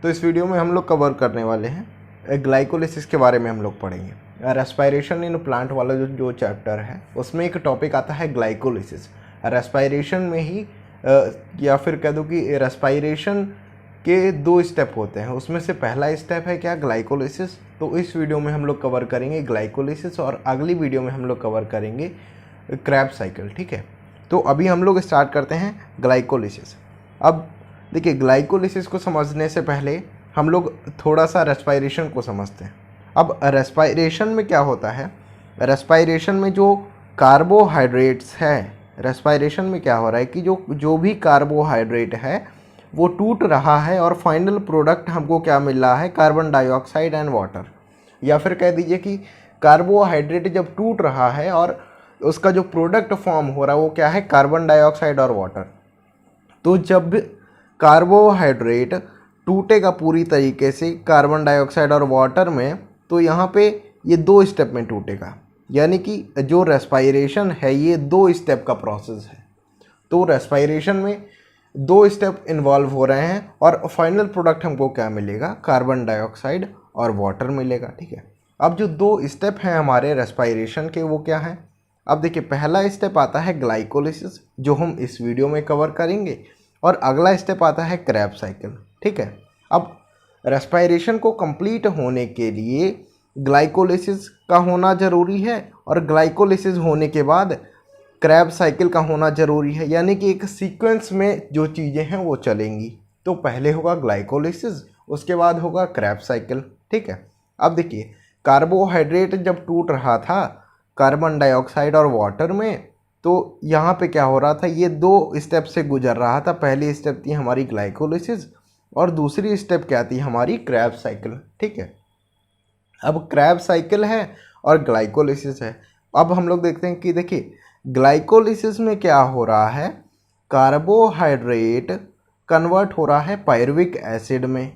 तो इस वीडियो में हम लोग कवर करने वाले हैं ग्लाइकोलिसिस के बारे में हम लोग पढ़ेंगे। रेस्पायरेशन इन प्लांट वाला जो चैप्टर है उसमें एक टॉपिक आता है ग्लाइकोलिसिस। रेस्पायरेशन में ही या फिर कह दो कि रेस्पायरेशन के दो स्टेप होते हैं, उसमें से पहला स्टेप है क्या, ग्लाइकोलिसिस। तो इस वीडियो में हम लोग कवर करेंगे ग्लाइकोलिसिस और अगली वीडियो में हम लोग कवर करेंगे क्रेब्स साइकिल। ठीक है, तो अभी हम लोग स्टार्ट करते हैं ग्लाइकोलिसिस। अब देखिए, ग्लाइकोलिसिस को समझने से पहले हम लोग थोड़ा सा रेस्पायरेशन को समझते हैं। अब रेस्पायरेशन में क्या होता है, रेस्पायरेशन में जो कार्बोहाइड्रेट्स है, रेस्पायरेशन में क्या हो रहा है कि जो भी कार्बोहाइड्रेट है वो टूट रहा है और फाइनल प्रोडक्ट हमको क्या मिल रहा है, कार्बन डाइऑक्साइड एंड वाटर। या फिर कह दीजिए कि कार्बोहाइड्रेट जब टूट रहा है और उसका जो प्रोडक्ट फॉर्म हो रहा है वो क्या है, कार्बन डाइऑक्साइड और वाटर। तो जब कार्बोहाइड्रेट टूटेगा पूरी तरीके से कार्बन डाइऑक्साइड और वाटर में, तो यहाँ पे ये दो स्टेप में टूटेगा। यानी कि जो रेस्पायरेशन है ये दो स्टेप का प्रोसेस है। तो रेस्पायरेशन में दो स्टेप इन्वॉल्व हो रहे हैं और फाइनल प्रोडक्ट हमको क्या मिलेगा, कार्बन डाइऑक्साइड और वाटर मिलेगा। ठीक है, अब जो दो स्टेप हैं हमारे रेस्पायरेशन के वो क्या हैं। अब देखिए, पहला स्टेप आता है ग्लाइकोलिसिस जो हम इस वीडियो में कवर करेंगे, और अगला स्टेप आता है क्रेब्स साइकिल। ठीक है, अब रेस्पायरेशन को कंप्लीट होने के लिए ग्लाइकोलिसिस का होना ज़रूरी है और ग्लाइकोलिसिस होने के बाद क्रेब्स साइकिल का होना ज़रूरी है। यानी कि एक सीक्वेंस में जो चीज़ें हैं वो चलेंगी। तो पहले होगा ग्लाइकोलिसिस, उसके बाद होगा क्रेब्स साइकिल। ठीक है, अब देखिए, कार्बोहाइड्रेट जब टूट रहा था कार्बन डाइऑक्साइड और वाटर में, तो यहाँ पे क्या हो रहा था, ये दो स्टेप से गुजर रहा था। पहली स्टेप थी हमारी ग्लाइकोलिसिस और दूसरी स्टेप क्या थी, हमारी क्रेब्स साइकिल। ठीक है, अब क्रेब्स साइकिल है और ग्लाइकोलिसिस है। अब हम लोग देखते हैं कि देखिए, ग्लाइकोलिसिस में क्या हो रहा है, कार्बोहाइड्रेट कन्वर्ट हो रहा है पायरुविक एसिड में।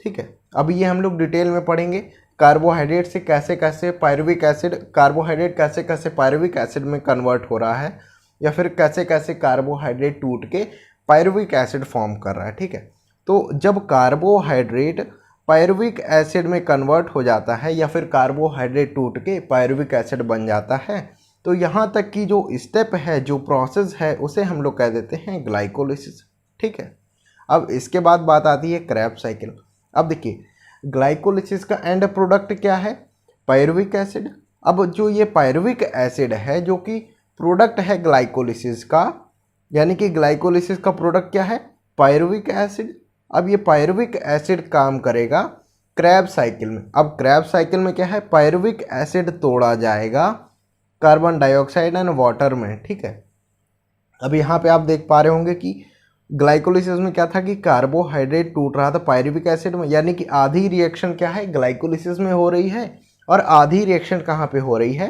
ठीक है, अब ये हम लोग डिटेल में पढ़ेंगे, कार्बोहाइड्रेट से कैसे कैसे पायरुविक एसिड, कार्बोहाइड्रेट कैसे कैसे पायरुविक एसिड में कन्वर्ट हो रहा है, या फिर कैसे कैसे कार्बोहाइड्रेट टूट के पायरुविक एसिड फॉर्म कर रहा है। ठीक है, तो जब कार्बोहाइड्रेट पायरुविक एसिड में कन्वर्ट हो जाता है या फिर कार्बोहाइड्रेट टूट के पायरुविक एसिड बन जाता है, तो यहाँ तक की जो स्टेप है, जो प्रोसेस है, उसे हम लोग कह देते हैं ग्लाइकोलिसिस। ठीक है, अब इसके बाद बात आती है क्रेब्स साइकिल। अब देखिए, ग्लाइकोलिसिस का एंड प्रोडक्ट क्या है, पायरुविक एसिड। अब जो ये पायरुविक एसिड है जो कि प्रोडक्ट है ग्लाइकोलिसिस का, यानी कि ग्लाइकोलिसिस का प्रोडक्ट क्या है, पायरुविक एसिड। अब ये पायरुविक एसिड काम करेगा क्रेब्स साइकिल में। अब क्रेब्स साइकिल में क्या है, पायरुविक एसिड तोड़ा जाएगा कार्बन डाइऑक्साइड एंड वाटर में। ठीक है, अब यहाँ पे आप देख पा रहे होंगे कि ग्लाइकोलिसिस में क्या था कि कार्बोहाइड्रेट टूट रहा था पायरुविक एसिड में, यानी कि आधी रिएक्शन क्या है, ग्लाइकोलिसिस में हो रही है और आधी रिएक्शन कहाँ पे हो रही है,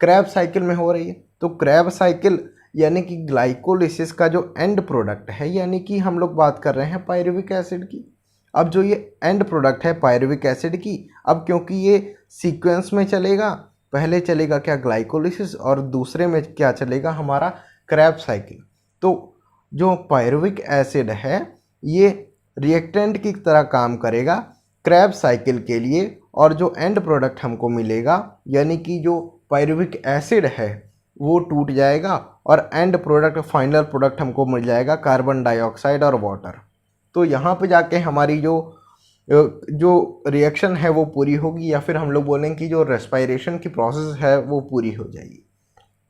क्रेब्स साइकिल में हो रही है। तो क्रेब्स साइकिल यानी कि ग्लाइकोलिसिस का जो एंड प्रोडक्ट है, यानी कि हम लोग बात कर रहे हैं पायरुविक एसिड की। अब जो ये एंड प्रोडक्ट है पायरुविक एसिड की, अब क्योंकि ये सीक्वेंस में चलेगा, पहले चलेगा क्या, ग्लाइकोलिसिस, और दूसरे में क्या चलेगा, हमारा क्रेब्स साइकिल। तो जो पायरुविक एसिड है ये रिएक्टेंट की तरह काम करेगा क्रेब्स साइकिल के लिए, और जो एंड प्रोडक्ट हमको मिलेगा, यानी कि जो पायरुविक एसिड है वो टूट जाएगा और एंड प्रोडक्ट, फाइनल प्रोडक्ट हमको मिल जाएगा कार्बन डाइऑक्साइड और वाटर। तो यहाँ पे जाके हमारी जो रिएक्शन है वो पूरी होगी, या फिर हम लोग बोलेंगे कि जो रेस्पायरेशन की प्रोसेस है वो पूरी हो जाएगी।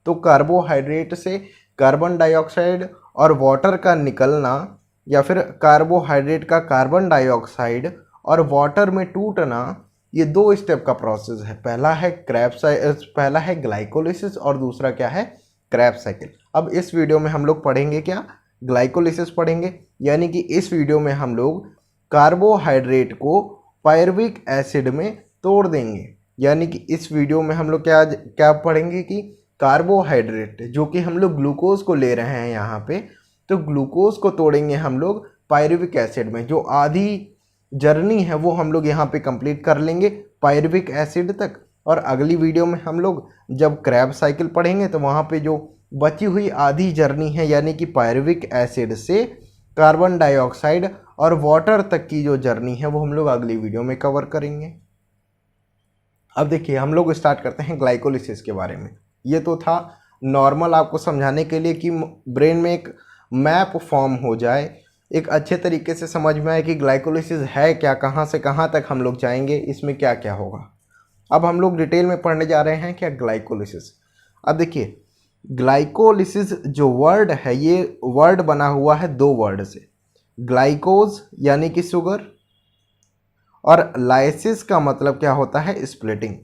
तो कार्बोहाइड्रेट से कार्बन डाइऑक्साइड और वाटर का निकलना, या फिर कार्बोहाइड्रेट का कार्बन डाइऑक्साइड और वाटर में टूटना, ये दो स्टेप का प्रोसेस है। पहला है ग्लाइकोलिसिस और दूसरा क्या है, क्रेब्स साइकिल। अब इस वीडियो में हम लोग पढ़ेंगे क्या, ग्लाइकोलिसिस पढ़ेंगे। यानी कि इस वीडियो में हम लोग कार्बोहाइड्रेट को पायरुविक एसिड में तोड़ देंगे। यानी कि इस वीडियो में हम लोग क्या पढ़ेंगे कि कार्बोहाइड्रेट जो कि हम लोग ग्लूकोज को ले रहे हैं यहाँ पे, तो ग्लूकोज को तोड़ेंगे हम लोग पायरुविक एसिड में। जो आधी जर्नी है वो हम लोग यहाँ पे कंप्लीट कर लेंगे पायरुविक एसिड तक, और अगली वीडियो में हम लोग जब क्रेब्स साइकिल पढ़ेंगे तो वहाँ पे जो बची हुई आधी जर्नी है, यानी कि पायरुविक एसिड से कार्बन डाइऑक्साइड और वाटर तक की जो जर्नी है वो हम लोग अगली वीडियो में कवर करेंगे। अब देखिए हम लोग स्टार्ट करते हैं ग्लाइकोलिसिस के बारे में। ये तो था नॉर्मल आपको समझाने के लिए कि ब्रेन में एक मैप फॉर्म हो जाए, एक अच्छे तरीके से समझ में आए कि ग्लाइकोलिसिस है क्या, कहाँ से कहाँ तक हम लोग जाएंगे, इसमें क्या क्या होगा। अब हम लोग डिटेल में पढ़ने जा रहे हैं क्या ग्लाइकोलिसिस। अब देखिए ग्लाइकोलिसिस जो वर्ड है ये वर्ड बना हुआ है दो वर्ड से, ग्लाइकोज यानी कि शुगर और लाइसिस का मतलब क्या होता है, स्प्लिटिंग।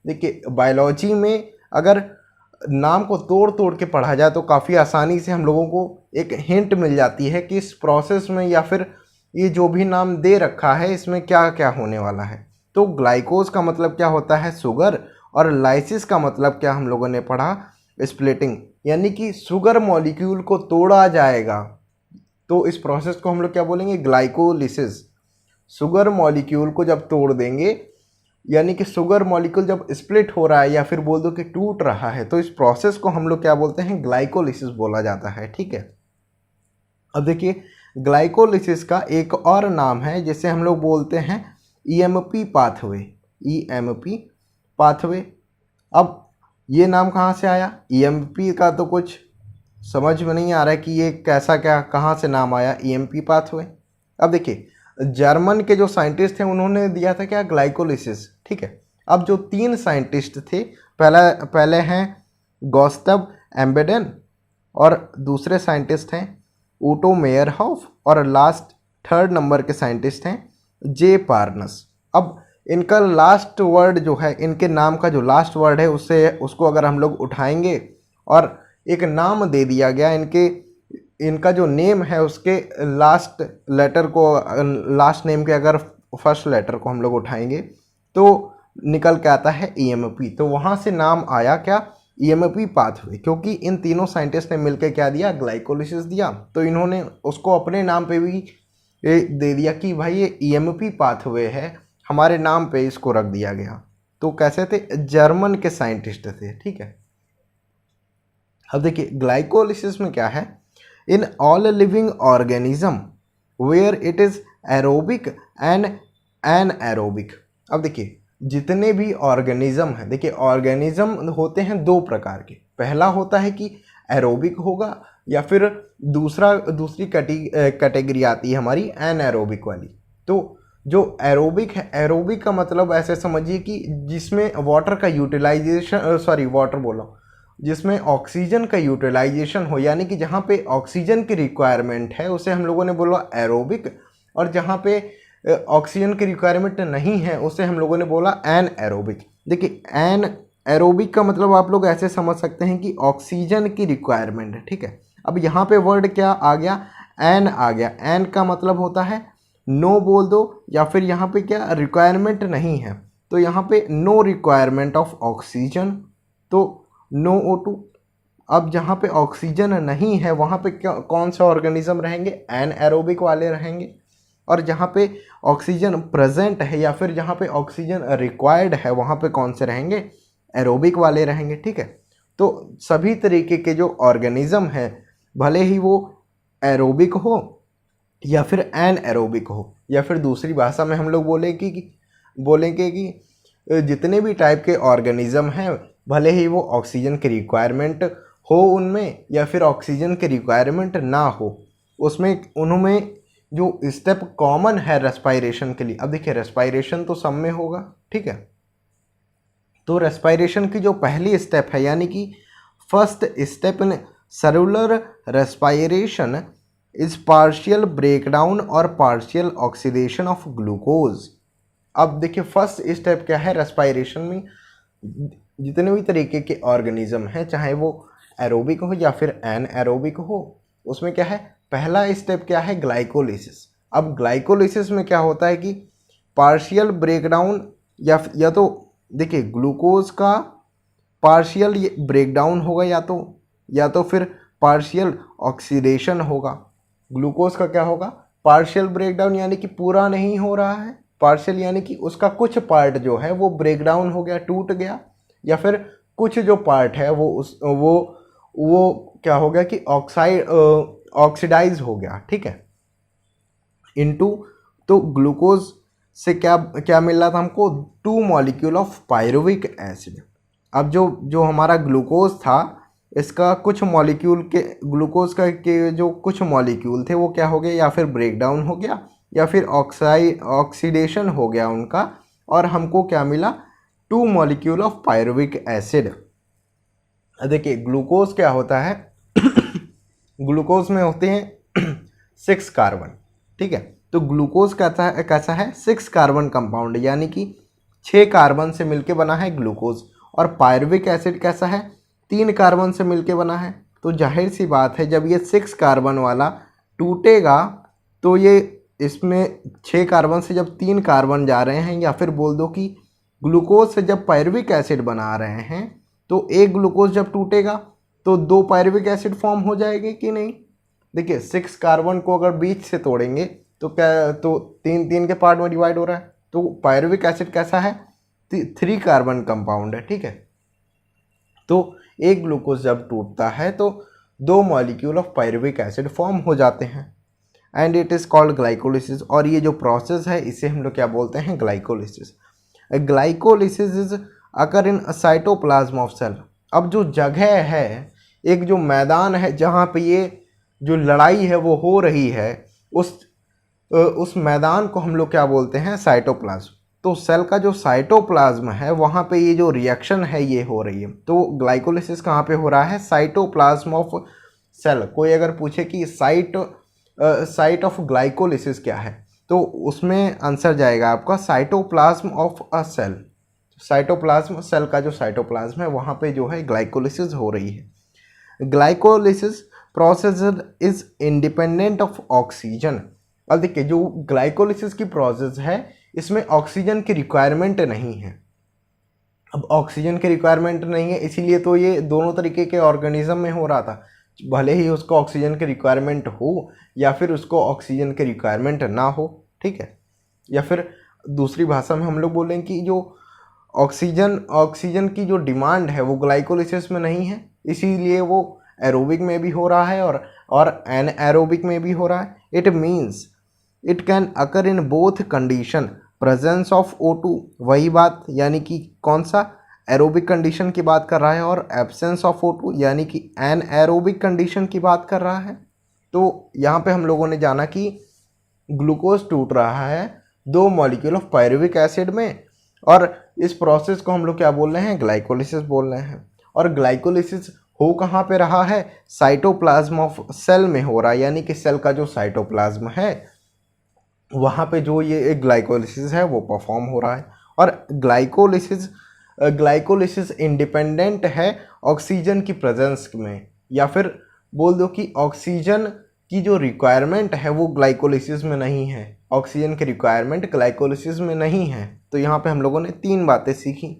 देखिए बायोलॉजी में अगर नाम को तोड़ तोड़ के पढ़ा जाए तो काफ़ी आसानी से हम लोगों को एक हिंट मिल जाती है कि इस प्रोसेस में या फिर ये जो भी नाम दे रखा है इसमें क्या क्या होने वाला है। तो ग्लाइकोज का मतलब क्या होता है, शुगर, और लाइसिस का मतलब क्या हम लोगों ने पढ़ा, स्प्लिटिंग, यानी कि शुगर मॉलिक्यूल को तोड़ा जाएगा। तो इस प्रोसेस को हम लोग क्या बोलेंगे, ग्लाइकोलिसिस। शुगर मॉलिक्यूल को जब तोड़ देंगे, यानी कि शुगर मॉलिक्यूल जब स्प्लिट हो रहा है या फिर बोल दो कि टूट रहा है, तो इस प्रोसेस को हम लोग क्या बोलते हैं, ग्लाइकोलिसिस बोला जाता है। ठीक है। अब देखिए ग्लाइकोलिसिस का एक और नाम है जिसे हम लोग बोलते हैं ईएमपी पाथवे, ईएमपी पाथवे। अब ये नाम कहाँ से आया, ईएमपी का तो कुछ समझ में नहीं आ रहा है कि ये कैसा क्या कहाँ से नाम आया ईएमपी पाथवे। अब देखिए जर्मन के जो साइंटिस्ट थे उन्होंने दिया था क्या, ग्लाइकोलिसिस। ठीक है। अब जो तीन साइंटिस्ट थे, पहले हैं गॉस्टव एम्बेडेन और दूसरे साइंटिस्ट हैं ऊटो मेयरहॉफ और लास्ट थर्ड नंबर के साइंटिस्ट हैं जे पार्नस। अब इनका लास्ट वर्ड जो है, इनके नाम का जो लास्ट वर्ड है उसको अगर हम लोग उठाएंगे और एक नाम दे दिया गया, इनका जो नेम है उसके लास्ट लेटर को, लास्ट नेम के अगर फर्स्ट लेटर को हम लोग उठाएंगे तो निकल के आता है ईएमपी। तो वहाँ से नाम आया क्या, ईएमपी पाथवे, क्योंकि इन तीनों साइंटिस्ट ने मिलकर क्या दिया, ग्लाइकोलिसिस दिया। तो इन्होंने उसको अपने नाम पे भी दे दिया कि भाई ये ईएमपी पाथवे है, हमारे नाम पे इसको रख दिया गया। तो कैसे थे, जर्मन के साइंटिस्ट थे। ठीक है। अब देखिए ग्लाइकोलिसिस में क्या है, in all living organism where it is aerobic and anaerobic. अब देखिए जितने भी ऑर्गेनिज्म हैं, देखिए ऑर्गेनिज्म होते हैं दो प्रकार के, पहला होता है कि एरोबिक होगा या फिर दूसरी कैटेगरी आती है हमारी एनएरोबिक वाली। तो जो एरोबिक है, एरोबिक का मतलब ऐसे समझिए कि जिसमें वाटर का यूटिलाइजेशन, जिसमें ऑक्सीजन का यूटिलाइजेशन हो, यानी कि जहाँ पे ऑक्सीजन की रिक्वायरमेंट है उसे हम लोगों ने बोला एरोबिक, और जहाँ पे ऑक्सीजन की रिक्वायरमेंट नहीं है उसे हम लोगों ने बोला एन एरोबिक। देखिए एन एरोबिक का मतलब आप लोग ऐसे समझ सकते हैं कि ऑक्सीजन की रिक्वायरमेंट है। ठीक है। अब यहाँ पे वर्ड क्या आ गया, एन आ गया। एन का मतलब होता है नो बोल दो, या फिर यहाँ पे क्या रिक्वायरमेंट नहीं है, तो यहाँ पे नो रिक्वायरमेंट ऑफ ऑक्सीजन, तो नो O2। अब जहाँ पे ऑक्सीजन नहीं है वहाँ पे कौन से ऑर्गेनिज्म रहेंगे, एन एरोबिक वाले रहेंगे। और जहाँ पे ऑक्सीजन प्रेजेंट है या फिर जहाँ पे ऑक्सीजन रिक्वायर्ड है वहाँ पे कौन से रहेंगे, एरोबिक वाले रहेंगे। ठीक है। तो सभी तरीके के जो ऑर्गेनिज्म है, भले ही वो एरोबिक हो या फिर एन एरोबिक हो, या फिर दूसरी भाषा में हम लोग बोलेंगे कि जितने भी टाइप के ऑर्गेनिज्म हैं, भले ही वो ऑक्सीजन की रिक्वायरमेंट हो उनमें या फिर ऑक्सीजन की रिक्वायरमेंट ना हो, उसमें उनमें जो स्टेप कॉमन है रेस्पायरेशन के लिए। अब देखिए रेस्पायरेशन तो सब में होगा। ठीक है। तो रेस्पायरेशन की जो पहली स्टेप है, यानी कि first step in cellular respiration is partial breakdown और पार्शियल ऑक्सीडेशन ऑफ ग्लूकोज। अब देखिए फर्स्ट स्टेप क्या है रेस्पायरेशन में, जितने भी तरीके के ऑर्गेनिज्म हैं, चाहे वो एरोबिक हो या फिर एन एरोबिक हो, उसमें क्या है, पहला स्टेप क्या है, ग्लाइकोलिसिस। अब ग्लाइकोलिसिस में क्या होता है कि पार्शियल ब्रेकडाउन या तो देखिए ग्लूकोज का पार्शियल ब्रेकडाउन होगा या तो फिर पार्शियल ऑक्सीडेशन होगा। ग्लूकोज का क्या होगा, पार्शियल ब्रेकडाउन, यानी कि पूरा नहीं हो रहा है, पार्शियल यानी कि उसका कुछ पार्ट जो है वो ब्रेकडाउन हो गया, टूट गया, या फिर कुछ जो पार्ट है वो क्या हो गया कि ऑक्सीडाइज हो गया। ठीक है। इनटू, तो ग्लूकोज से क्या क्या मिल रहा था हमको, 2 मॉलिक्यूल ऑफ पायरुविक एसिड। अब जो हमारा ग्लूकोज था, इसका कुछ मॉलिक्यूल के ग्लूकोज का के जो कुछ मॉलिक्यूल थे वो क्या हो गए, या फिर ब्रेक डाउन हो गया या फिर ऑक्सीडेशन हो गया उनका, और हमको क्या मिला, 2 मॉलिक्यूल ऑफ पायरुविक एसिड। देखिए ग्लूकोज क्या होता है ग्लूकोज में होते हैं 6 कार्बन, ठीक है। तो ग्लूकोज कैसा है 6 कार्बन कंपाउंड, यानी कि 6 कार्बन से मिलके बना है ग्लूकोज। और पायरुविक एसिड कैसा है, 3 कार्बन से मिलके बना है। तो जाहिर सी बात है जब ये 6 कार्बन वाला टूटेगा तो ये इसमें 6 कार्बन से जब 3 कार्बन जा रहे हैं, या फिर बोल दो कि ग्लूकोज से जब पायरुविक एसिड बना रहे हैं, तो एक ग्लूकोज जब टूटेगा तो 2 पायरुविक एसिड फॉर्म हो जाएंगे कि नहीं। देखिए 6 कार्बन को अगर बीच से तोड़ेंगे तो क्या, तो 3 के पार्ट में डिवाइड हो रहा है। तो पायरुविक एसिड कैसा है, 3 कार्बन कंपाउंड है, ठीक है। तो एक ग्लूकोज जब टूटता है तो 2 molecule of pyruvic acid form हो जाते हैं, and it is called glycolysis. और ये जो प्रोसेस है इसे हम लोग क्या बोलते हैं, glycolysis. Glycolysis is occur in cytoplasm of cell. अब जो जगह है, एक जो मैदान है जहाँ पे ये जो लड़ाई है वो हो रही है, उस मैदान को हम लोग क्या बोलते हैं, साइटोप्लाज्म। तो सेल का जो साइटोप्लाज्म है वहाँ पे ये जो रिएक्शन है ये हो रही है। तो ग्लाइकोलिसिस कहाँ पे हो रहा है, साइटोप्लाज्म ऑफ सेल। कोई अगर पूछे कि साइट ऑफ ग्लाइकोलिसिस क्या है, तो उसमें आंसर जाएगा आपका cytoplasm of a cell. Cytoplasm, cell का जो साइटोप्लाज्म है वहाँ पे जो है ग्लाइकोलिसिस हो रही है। Glycolysis process is independent of oxygen. अब देखिए जो ग्लाइकोलिसिस की प्रोसेस है इसमें ऑक्सीजन की रिक्वायरमेंट नहीं है। अब ऑक्सीजन की रिक्वायरमेंट नहीं है, इसीलिए तो ये दोनों तरीके के ऑर्गेनिज्म में हो रहा था, भले ही उसको ऑक्सीजन की रिक्वायरमेंट हो या फिर उसको ऑक्सीजन की रिक्वायरमेंट ना हो, ठीक है। या फिर दूसरी भाषा में हम लोग बोलें कि जो ऑक्सीजन की जो डिमांड है वो ग्लाइकोलिसिस में नहीं है, इसीलिए वो एरोबिक में भी हो रहा है और एनएरोबिक में भी हो रहा है। It means it can occur in both condition presence of O2। वही बात, यानी कि कौन सा, एरोबिक कंडीशन की बात कर रहा है, और एब्सेंस ऑफ O2 यानी कि एनएरोबिक कंडीशन की बात कर रहा है। तो यहाँ पे हम लोगों ने जाना कि ग्लूकोज टूट रहा है 2 मॉलिक्यूल ऑफ पायरुविक एसिड में, और इस प्रोसेस को हम लोग क्या बोल रहे हैं, ग्लाइकोलिसिस बोल रहे हैं। और ग्लाइकोलिसिस हो कहाँ पे रहा है, साइटोप्लाज्म ऑफ सेल में हो रहा है, यानी कि सेल का जो साइटोप्लाज्म है वहाँ पे जो ये ग्लाइकोलिसिस है वो परफॉर्म हो रहा है। और ग्लाइकोलिसिस इंडिपेंडेंट है ऑक्सीजन की प्रेजेंस में, या फिर बोल दो कि ऑक्सीजन की जो रिक्वायरमेंट है वो ग्लाइकोलिसिस में नहीं है, ऑक्सीजन की रिक्वायरमेंट ग्लाइकोलिसिस में नहीं है। तो यहाँ पे हम लोगों ने 3 बातें सीखी।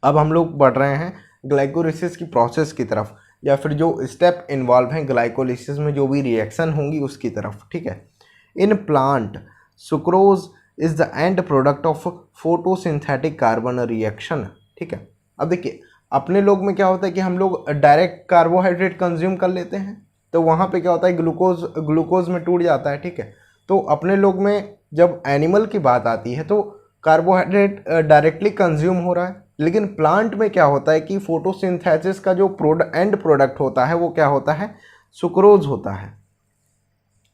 अब हम लोग बढ़ रहे हैं ग्लाइकोलिसिस की प्रोसेस की तरफ, या फिर जो स्टेप इन्वॉल्व हैं ग्लाइकोलिसिस में, जो भी रिएक्शन होंगी उसकी तरफ, ठीक है। In plant sucrose is the end product of photosynthetic carbon reaction, ठीक है। अब देखिए अपने लोग में क्या होता है कि हम लोग डायरेक्ट कार्बोहाइड्रेट कंज्यूम कर लेते हैं, तो वहाँ पे क्या होता है ग्लूकोज में टूट जाता है, ठीक है। तो अपने लोग में जब एनिमल की बात आती है तो कार्बोहाइड्रेट डायरेक्टली कंज्यूम हो रहा है, लेकिन प्लांट में क्या होता है कि फोटोसिंथेसिस का जो एंड प्रोडक्ट होता है वो क्या होता है, सुक्रोज होता है।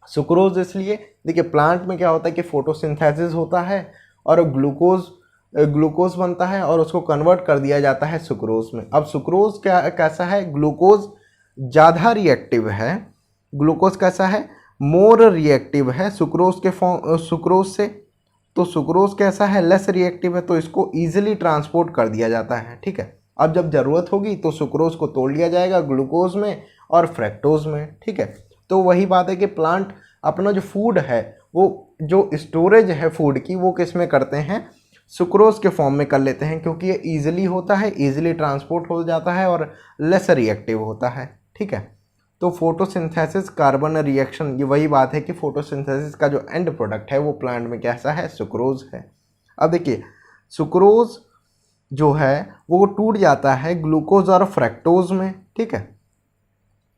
सुक्रोज इसलिए, देखिए प्लांट में क्या होता है कि फोटोसिंथेसिस होता है और ग्लूकोज बनता है और उसको कन्वर्ट कर दिया जाता है सुक्रोज में। अब सुक्रोज कैसा है, ग्लूकोज ज़्यादा रिएक्टिव है, ग्लूकोज कैसा है, मोर रिएक्टिव है सुक्रोज से। तो सुक्रोज कैसा है, लेस रिएक्टिव है, तो इसको ईजिली ट्रांसपोर्ट कर दिया जाता है, ठीक है। अब जब ज़रूरत होगी तो सुक्रोज को तोड़ लिया जाएगा ग्लूकोज में और फ्रैक्टोज में, ठीक है। तो वही बात है कि प्लांट अपना जो फूड है वो जो स्टोरेज है फूड की वो किस में करते हैं, सुक्रोज के फॉर्म में कर लेते हैं, क्योंकि ये ईजिली होता है, ईजिली ट्रांसपोर्ट हो जाता है और लेस रिएक्टिव होता है, ठीक है। तो फोटोसिंथेसिस कार्बन रिएक्शन, ये वही बात है कि फोटोसिंथेसिस का जो एंड प्रोडक्ट है वो प्लांट में कैसा है, सुक्रोज है। अब देखिए सुक्रोज जो है वो टूट जाता है ग्लूकोज और फ्रैक्टोज में, ठीक है।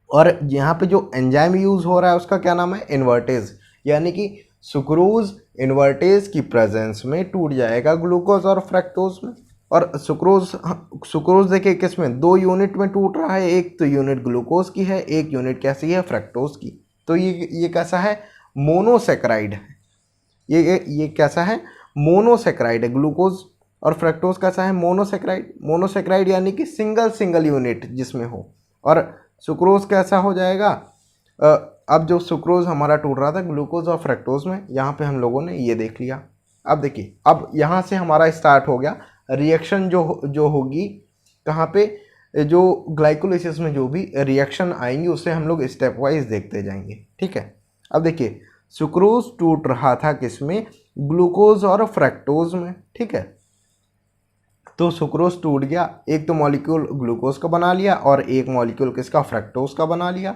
और यहाँ पे जो एंजाइम यूज़ हो रहा है उसका क्या नाम है, इन्वर्टेज। यानी कि सुक्रोज इन्वर्टेज की प्रेजेंस में टूट जाएगा ग्लूकोज और फ्रक्टोज में। और सुक्रोज देखिए किस में, 2 यूनिट में टूट रहा है, एक तो यूनिट ग्लूकोज की है, एक यूनिट कैसी है, फ्रक्टोज की। तो ये कैसा है, मोनोसेक्राइड है। ये कैसा है, मोनोसेक्राइड है। ग्लूकोज और फ्रक्टोज कैसा है, मोनोसेक्राइड। मोनोसेक्राइड यानी कि सिंगल यूनिट जिसमें हो। और सुक्रोज कैसा हो जाएगा, अब जो सुक्रोज हमारा टूट रहा था ग्लूकोज और फ्रक्टोज में, यहाँ पे हम लोगों ने ये देख लिया। अब देखिए, अब यहाँ से हमारा स्टार्ट हो गया रिएक्शन जो होगी कहाँ पे, जो ग्लाइकोलाइसिस में जो भी रिएक्शन आएंगी उसे हम लोग स्टेप वाइज देखते जाएंगे। ठीक है, अब देखिए सुक्रोज टूट रहा था किसमें, ग्लूकोज और फ्रक्टोज में। ठीक है, तो सुक्रोज टूट गया, एक तो मॉलिक्यूल ग्लूकोज का बना लिया और एक मॉलिक्यूल किसका, फ्रक्टोज का बना लिया।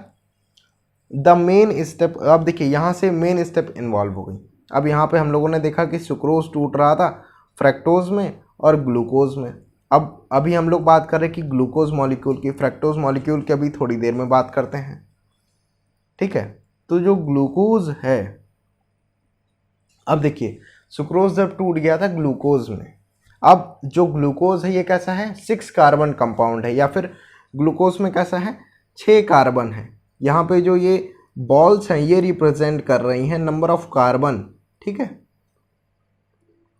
द मेन स्टेप, अब देखिए यहाँ से मेन स्टेप इन्वॉल्व हो गई। अब यहाँ पे हम लोगों ने देखा कि सुक्रोज टूट रहा था फ्रक्टोज में और ग्लूकोज में। अब अभी हम लोग बात कर रहे हैं कि ग्लूकोज मॉलिक्यूल की, फ्रक्टोज मॉलिक्यूल की अभी थोड़ी देर में बात करते हैं। ठीक है, तो जो ग्लूकोज है, अब देखिए सुक्रोज जब टूट गया था ग्लूकोज में, अब जो ग्लूकोज है ये कैसा है, 6 कार्बन कंपाउंड है, या फिर ग्लूकोज में कैसा है, 6 कार्बन है। यहाँ पे जो ये बॉल्स हैं ये रिप्रेजेंट कर रही हैं नंबर ऑफ कार्बन। ठीक है,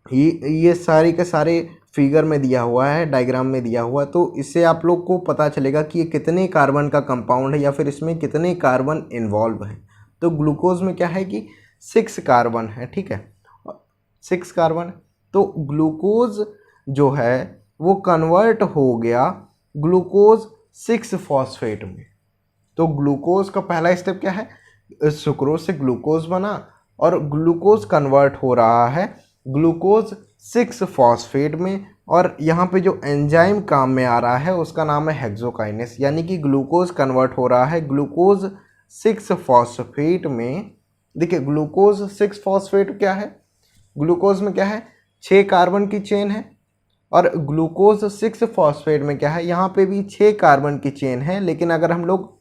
ये सारे के सारे फिगर में दिया हुआ है, डायग्राम में दिया हुआ है, तो इससे आप लोग को पता चलेगा कि ये कितने कार्बन का कंपाउंड है या फिर इसमें कितने कार्बन इन्वॉल्व हैं। तो ग्लूकोज में क्या है कि 6 कार्बन है। ठीक है, 6 कार्बन। तो ग्लूकोज जो है वो कन्वर्ट हो गया ग्लूकोज 6 फॉस्फेट में। तो ग्लूकोज का पहला स्टेप क्या है, सुक्रोज से ग्लूकोज बना और ग्लूकोज कन्वर्ट हो रहा है ग्लूकोज 6 फॉस्फेट में। और यहाँ पे जो एंजाइम काम में आ रहा है उसका नाम है हेक्सोकाइनेस, यानी कि ग्लूकोज कन्वर्ट हो रहा है ग्लूकोज 6 फॉस्फेट में। देखिए ग्लूकोज 6 फॉस्फेट क्या है, ग्लूकोज में क्या है, 6 कार्बन की चेन है, और ग्लूकोज 6 फॉस्फेट में क्या है, यहाँ पे भी 6 कार्बन की चेन है। लेकिन अगर हम लोग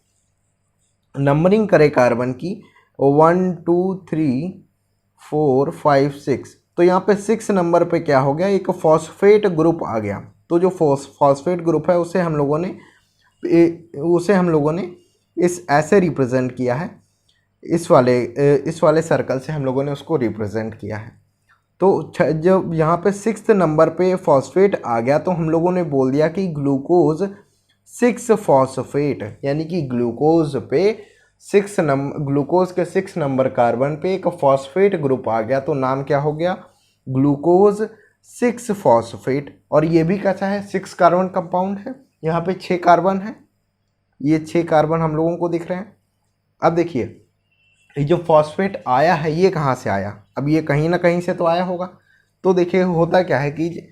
नंबरिंग करें कार्बन की 1 2 3 4 5 6, तो यहाँ पे 6 नंबर पे क्या हो गया, एक फॉस्फेट ग्रुप आ गया। तो जो फॉस्फेट ग्रुप है उसे हम लोगों ने इस ऐसे रिप्रेजेंट किया है, इस वाले सर्कल से हम लोगों ने उसको रिप्रेजेंट किया है। तो जब यहाँ पे 6 नंबर पे फॉस्फेट आ गया तो हम लोगों ने बोल दिया कि ग्लूकोज 6 फॉस्फेट, यानी कि ग्लूकोज के 6 नंबर कार्बन पे एक फॉस्फेट ग्रुप आ गया, तो नाम क्या हो गया, ग्लूकोज 6 फॉस्फेट। और ये भी कैसा है, 6 कार्बन कंपाउंड है, यहाँ पे 6 कार्बन है, ये 6 कार्बन हम लोगों को दिख रहे हैं। अब देखिए ये जो फॉस्फेट आया है ये कहाँ से आया, अब ये कहीं ना कहीं से तो आया होगा। तो देखिए होता क्या है कि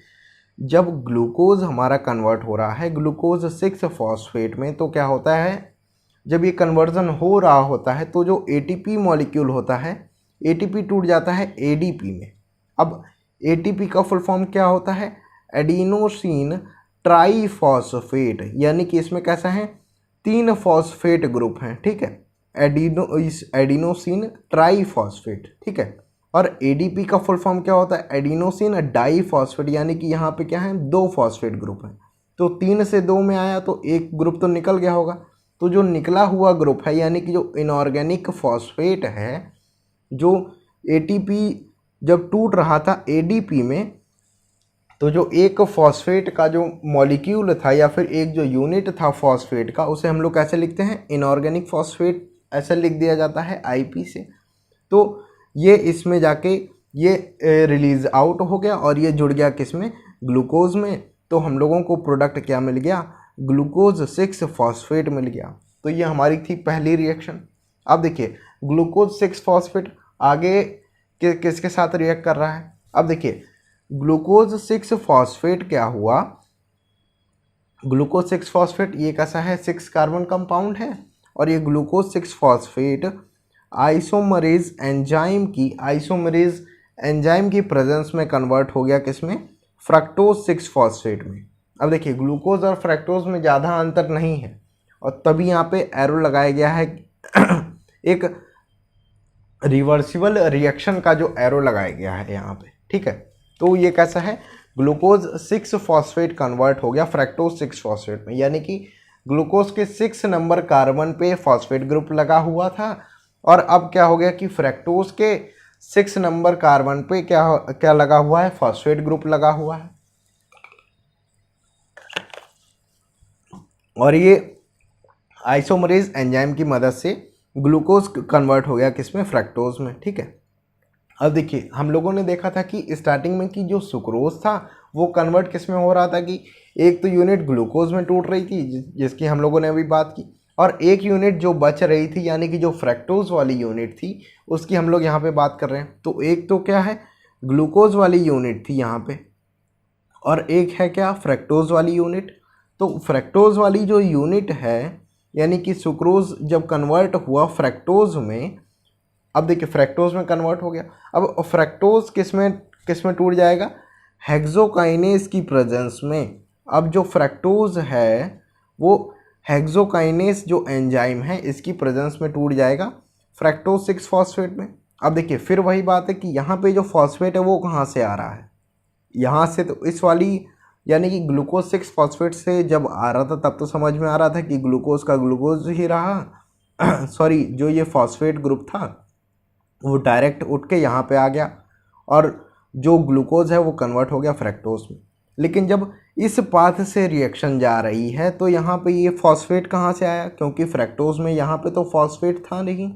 जब ग्लूकोज हमारा कन्वर्ट हो रहा है ग्लूकोज 6 फॉस्फेट में, तो क्या होता है, जब ये कन्वर्जन हो रहा होता है तो जो एटीपी मॉलिक्यूल होता है, एटीपी टूट जाता है एडीपी में। अब एटीपी का फुल फॉर्म क्या होता है, एडिनोसिन ट्राईफॉस्फेट, यानी कि इसमें कैसा है, 3 फॉस्फेट ग्रुप हैं। ठीक है, एडिनोसिन ट्राईफॉस्फेट। ठीक है, और एडीपी का फुल फॉर्म क्या होता है, एडिनोसिन डाईफॉस्फेट, यानी कि यहाँ पे क्या है, 2 फॉस्फेट ग्रुप हैं। तो 3 से 2 में आया तो एक ग्रुप तो निकल गया होगा। तो जो निकला हुआ ग्रुप है, यानी कि जो इनऑर्गेनिक फॉस्फेट है, जो एटीपी जब टूट रहा था एडीपी में, तो जो एक फॉस्फेट का जो मॉलिक्यूल था या फिर एक जो यूनिट था फॉस्फेट का, उसे हम लोग कैसे लिखते हैं, इनऑर्गेनिक फॉस्फेट, ऐसे लिख दिया जाता है आईपी से। तो ये इसमें जाके ये रिलीज आउट हो गया और ये जुड़ गया किसमें, ग्लूकोज में। तो हम लोगों को प्रोडक्ट क्या मिल गया, ग्लूकोज 6 फॉस्फेट मिल गया। तो ये हमारी थी पहली रिएक्शन। अब देखिए ग्लूकोज 6 फॉस्फेट आगे किसके साथ रिएक्ट कर रहा है, अब देखिए ग्लूकोज 6 फॉस्फेट क्या हुआ, ग्लूकोज 6 फॉस्फेट ये कैसा है, 6 कार्बन कंपाउंड है, और ये ग्लूकोज 6 फॉस्फेट आइसोमरेज एंजाइम की प्रेजेंस में कन्वर्ट हो गया किसमें, फ्रक्टोज 6 फॉस्फेट में। अब देखिए ग्लूकोज और फ्रक्टोज में ज़्यादा अंतर नहीं है, और तभी यहाँ पे एरो लगाया गया है एक रिवर्सिबल रिएक्शन का जो एरो लगाया गया है यहाँ पे, ठीक है। तो ये कैसा है, ग्लूकोज 6 फॉस्फेट कन्वर्ट हो गया फ्रैक्टोज 6 फॉस्फेट में, यानी कि ग्लूकोज के 6 नंबर कार्बन पे फॉस्फेट ग्रुप लगा हुआ था और अब क्या हो गया कि फ्रैक्टोज के 6 नंबर कार्बन पे क्या लगा हुआ है, फॉस्फेट ग्रुप लगा हुआ है। और ये आइसोमरेज एंजाइम की मदद से ग्लूकोज कन्वर्ट हो गया किसमें, फ्रैक्टोज में, ठीक है। अब देखिए हम लोगों ने देखा था कि स्टार्टिंग में कि जो सुक्रोज था वो कन्वर्ट किस में हो रहा था कि एक तो यूनिट ग्लूकोज में टूट रही थी जिसकी हम लोगों ने अभी बात की, और एक यूनिट जो बच रही थी यानी कि जो फ्रैक्टोज वाली यूनिट थी उसकी हम लोग यहाँ पे बात कर रहे हैं। तो एक तो क्या है, ग्लूकोज वाली यूनिट थी यहाँ पे, और एक है क्या, फ्रैक्टोज वाली यूनिट। तो फ्रैक्टोज वाली जो यूनिट है यानी कि सुक्रोज जब कन्वर्ट हुआ फ्रैक्टोज में, अब देखिए फ्रैक्टोज में कन्वर्ट हो गया, अब फ्रैक्टोज किस में टूट जाएगा, हेक्सोकाइनेज की प्रेजेंस में। अब जो फ्रैक्टोज है वो हेक्सोकाइनेज जो एंजाइम है इसकी प्रेजेंस में टूट जाएगा फ्रैक्टोज 6 फॉस्फेट में। अब देखिए फिर वही बात है कि यहाँ पे जो फॉस्फेट है वो कहाँ से आ रहा है, यहाँ से। तो इस वाली यानी कि ग्लूकोज 6 फॉस्फेट से जब आ रहा था तब तो समझ में आ रहा था कि ग्लूकोज का ग्लूकोज ही रहा सॉरी, जो ये फॉस्फेट ग्रुप था वो डायरेक्ट उठ के यहाँ पे आ गया और जो ग्लूकोज है वो कन्वर्ट हो गया फ्रैक्टोज में। लेकिन जब इस पाथ से रिएक्शन जा रही है तो यहाँ पे ये फॉस्फेट कहाँ से आया, क्योंकि फ्रैक्टोज में यहाँ पे तो फॉस्फेट था नहीं।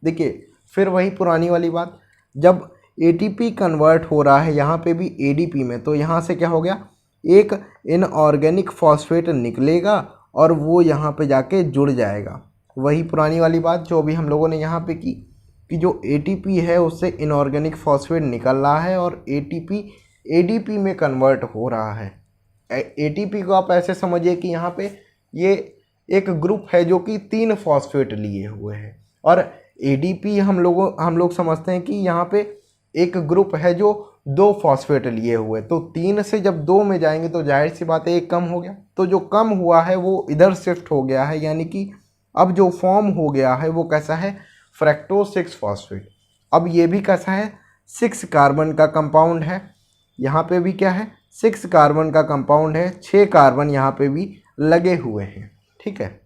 देखिए फिर वही पुरानी वाली बात, जब एटीपी कन्वर्ट हो रहा है यहाँ पे भी एडीपी में, तो यहाँ से क्या हो गया, एक इनऑर्गेनिक फॉस्फेट निकलेगा और वो यहाँ पे जाके जुड़ जाएगा। वही पुरानी वाली बात जो अभी हम लोगों ने यहाँ पे की कि जो एटीपी है उससे इनऑर्गेनिक फॉस्फेट निकल रहा है और एटीपी एडीपी में कन्वर्ट हो रहा है। एटीपी को आप ऐसे समझिए कि यहाँ पे ये एक ग्रुप है जो कि 3 फॉस्फेट लिए हुए है, और एडीपी हम लोग समझते हैं कि यहाँ पे एक ग्रुप है जो 2 फॉस्फेट लिए हुए। तो 3 से जब 2 में जाएंगे तो जाहिर सी बात है एक कम हो गया, तो जो कम हुआ है वो इधर शिफ्ट हो गया है, यानी कि अब जो फॉर्म हो गया है वो कैसा है, फ्रैक्टोज 6 फॉस्फेट। अब ये भी कैसा है, 6 कार्बन का कंपाउंड है, यहाँ पे भी क्या है, 6 कार्बन का कंपाउंड है, 6 कार्बन यहाँ पे भी लगे हुए हैं, ठीक है।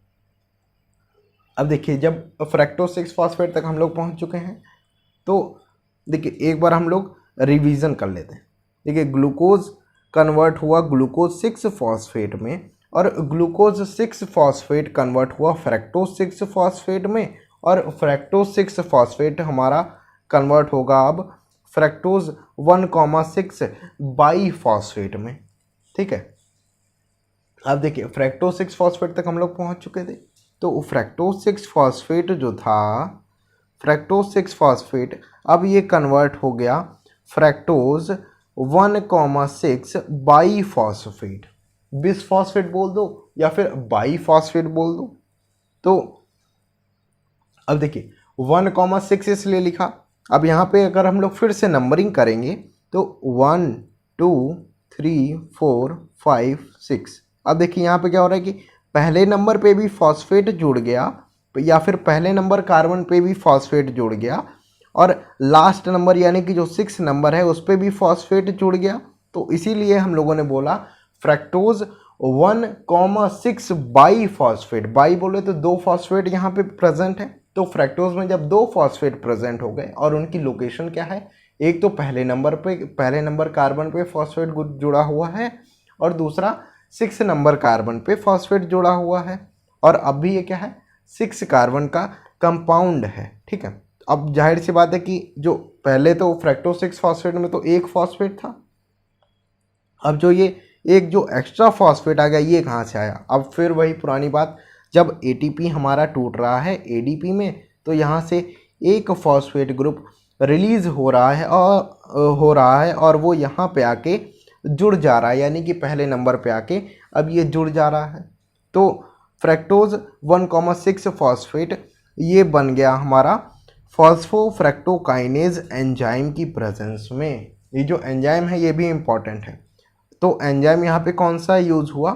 अब देखिए जब फ्रैक्टोज 6 फॉस्फेट तक हम लोग पहुँच चुके हैं तो देखिए एक बार हम लोग रिवीजन कर लेते हैं। देखिए ग्लूकोज कन्वर्ट हुआ ग्लूकोज 6 फॉस्फेट में, और ग्लूकोज 6 फॉस्फेट कन्वर्ट हुआ फ्रैक्टोज 6 फॉस्फेट में, और फ्रैक्टोज 6 फॉस्फेट हमारा कन्वर्ट होगा अब फ्रैक्टोज 1,6 बाई फॉस्फेट में, ठीक है। अब देखिए फ्रैक्टोज 6 फॉस्फेट तक हम लोग पहुंच चुके थे, तो फ्रैक्टोज 6 फॉस्फेट जो था, फ्रैक्टोज 6 फॉस्फेट अब ये कन्वर्ट हो गया fructose 1,6 by phosphate, bis phosphate बोल दो या फिर बाई फॉस्फेट बोल दो। तो अब देखिए 1,6 इसलिए लिखा, अब यहाँ पे अगर हम लोग फिर से नंबरिंग करेंगे तो 1 2 3 4 5 6। अब देखिए यहाँ पे क्या हो रहा है कि पहले नंबर पे भी फॉस्फेट जुड़ गया या फिर पहले नंबर कार्बन पे भी फॉस्फेट जुड़ गया, और लास्ट नंबर यानी कि जो 6 नंबर है उस पर भी फॉस्फेट जुड़ गया। तो इसीलिए हम लोगों ने बोला फ्रैक्टोज 1,6 बाई फॉस्फेट, बाई बोले तो 2 फॉस्फेट यहाँ पे प्रेजेंट है। तो फ्रैक्टोज में जब 2 फॉस्फेट प्रेजेंट हो गए और उनकी लोकेशन क्या है, एक तो पहले नंबर कार्बन पे फॉस्फेट जुड़ा हुआ है और दूसरा 6 नंबर कार्बन पे फॉस्फेट जुड़ा हुआ है, और अब भी ये क्या है, 6 कार्बन का कंपाउंड है, ठीक है। अब जाहिर सी बात है कि जो पहले तो फ्रैक्टोज 6 फॉस्फेट में तो एक फॉस्फेट था, अब जो ये एक जो एक्स्ट्रा फॉस्फेट आ गया ये कहाँ से आया। अब फिर वही पुरानी बात, जब एटीपी हमारा टूट रहा है एडीपी में तो यहाँ से एक फॉस्फेट ग्रुप रिलीज हो रहा है और वो यहाँ पे आके जुड़ जा रहा है, यानी कि पहले नंबर पे आके अब ये जुड़ जा रहा है। तो फ्रैक्टोज 1,6 फॉस्फेट ये बन गया हमारा फॉस्फोफ्रैक्टोकाइनेज एंजाइम की प्रेजेंस में। ये जो एंजाइम है ये भी इम्पॉर्टेंट है। तो एंजाइम यहाँ पे कौन सा यूज हुआ,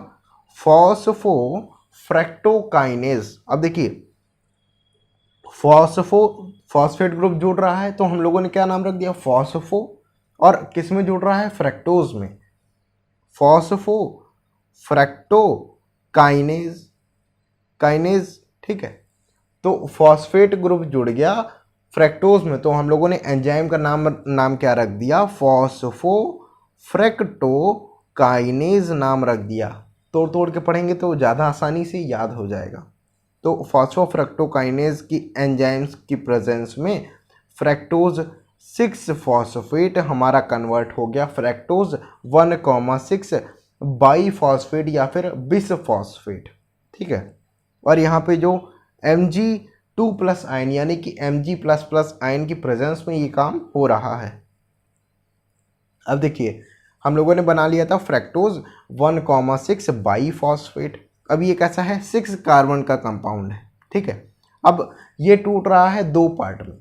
फॉस्फोफ्रैक्टोकाइनेज। अब देखिए फॉस्फेट ग्रुप जुड़ रहा है तो हम लोगों ने क्या नाम रख दिया, फॉस्फो। और किस में जुड़ रहा है, फ्रैक्टोज में, फॉस्फो फ्रैक्टो काइनेज, काइनेज, ठीक है। तो फॉस्फेट ग्रुप जुड़ गया फ्रैक्टोज में, तो हम लोगों ने एंजाइम का नाम क्या रख दिया, फॉस्फो फ्रैक्टो काइनेज नाम रख दिया। तोड़ तोड़ के पढ़ेंगे तो ज़्यादा आसानी से याद हो जाएगा। तो फॉस्फोफ्रक्टोकाइनेज की एंजाइम्स की प्रेजेंस में फ्रैक्टोज 6 फॉस्फेट हमारा कन्वर्ट हो गया फ्रैक्टोज 1,6 बाईफॉस्फेट या फिर बिस फॉस्फेट, ठीक है। और यहाँ पे जो Mg2+ आयन यानी कि Mg++ आयन की प्रेजेंस में ये काम हो रहा है। अब देखिए हम लोगों ने बना लिया था फ्रैक्टोज 1,6 बाईफॉस्फेट। अब ये कैसा है, 6 कार्बन का कंपाउंड है, ठीक है। अब ये टूट रहा है 2 पार्ट में।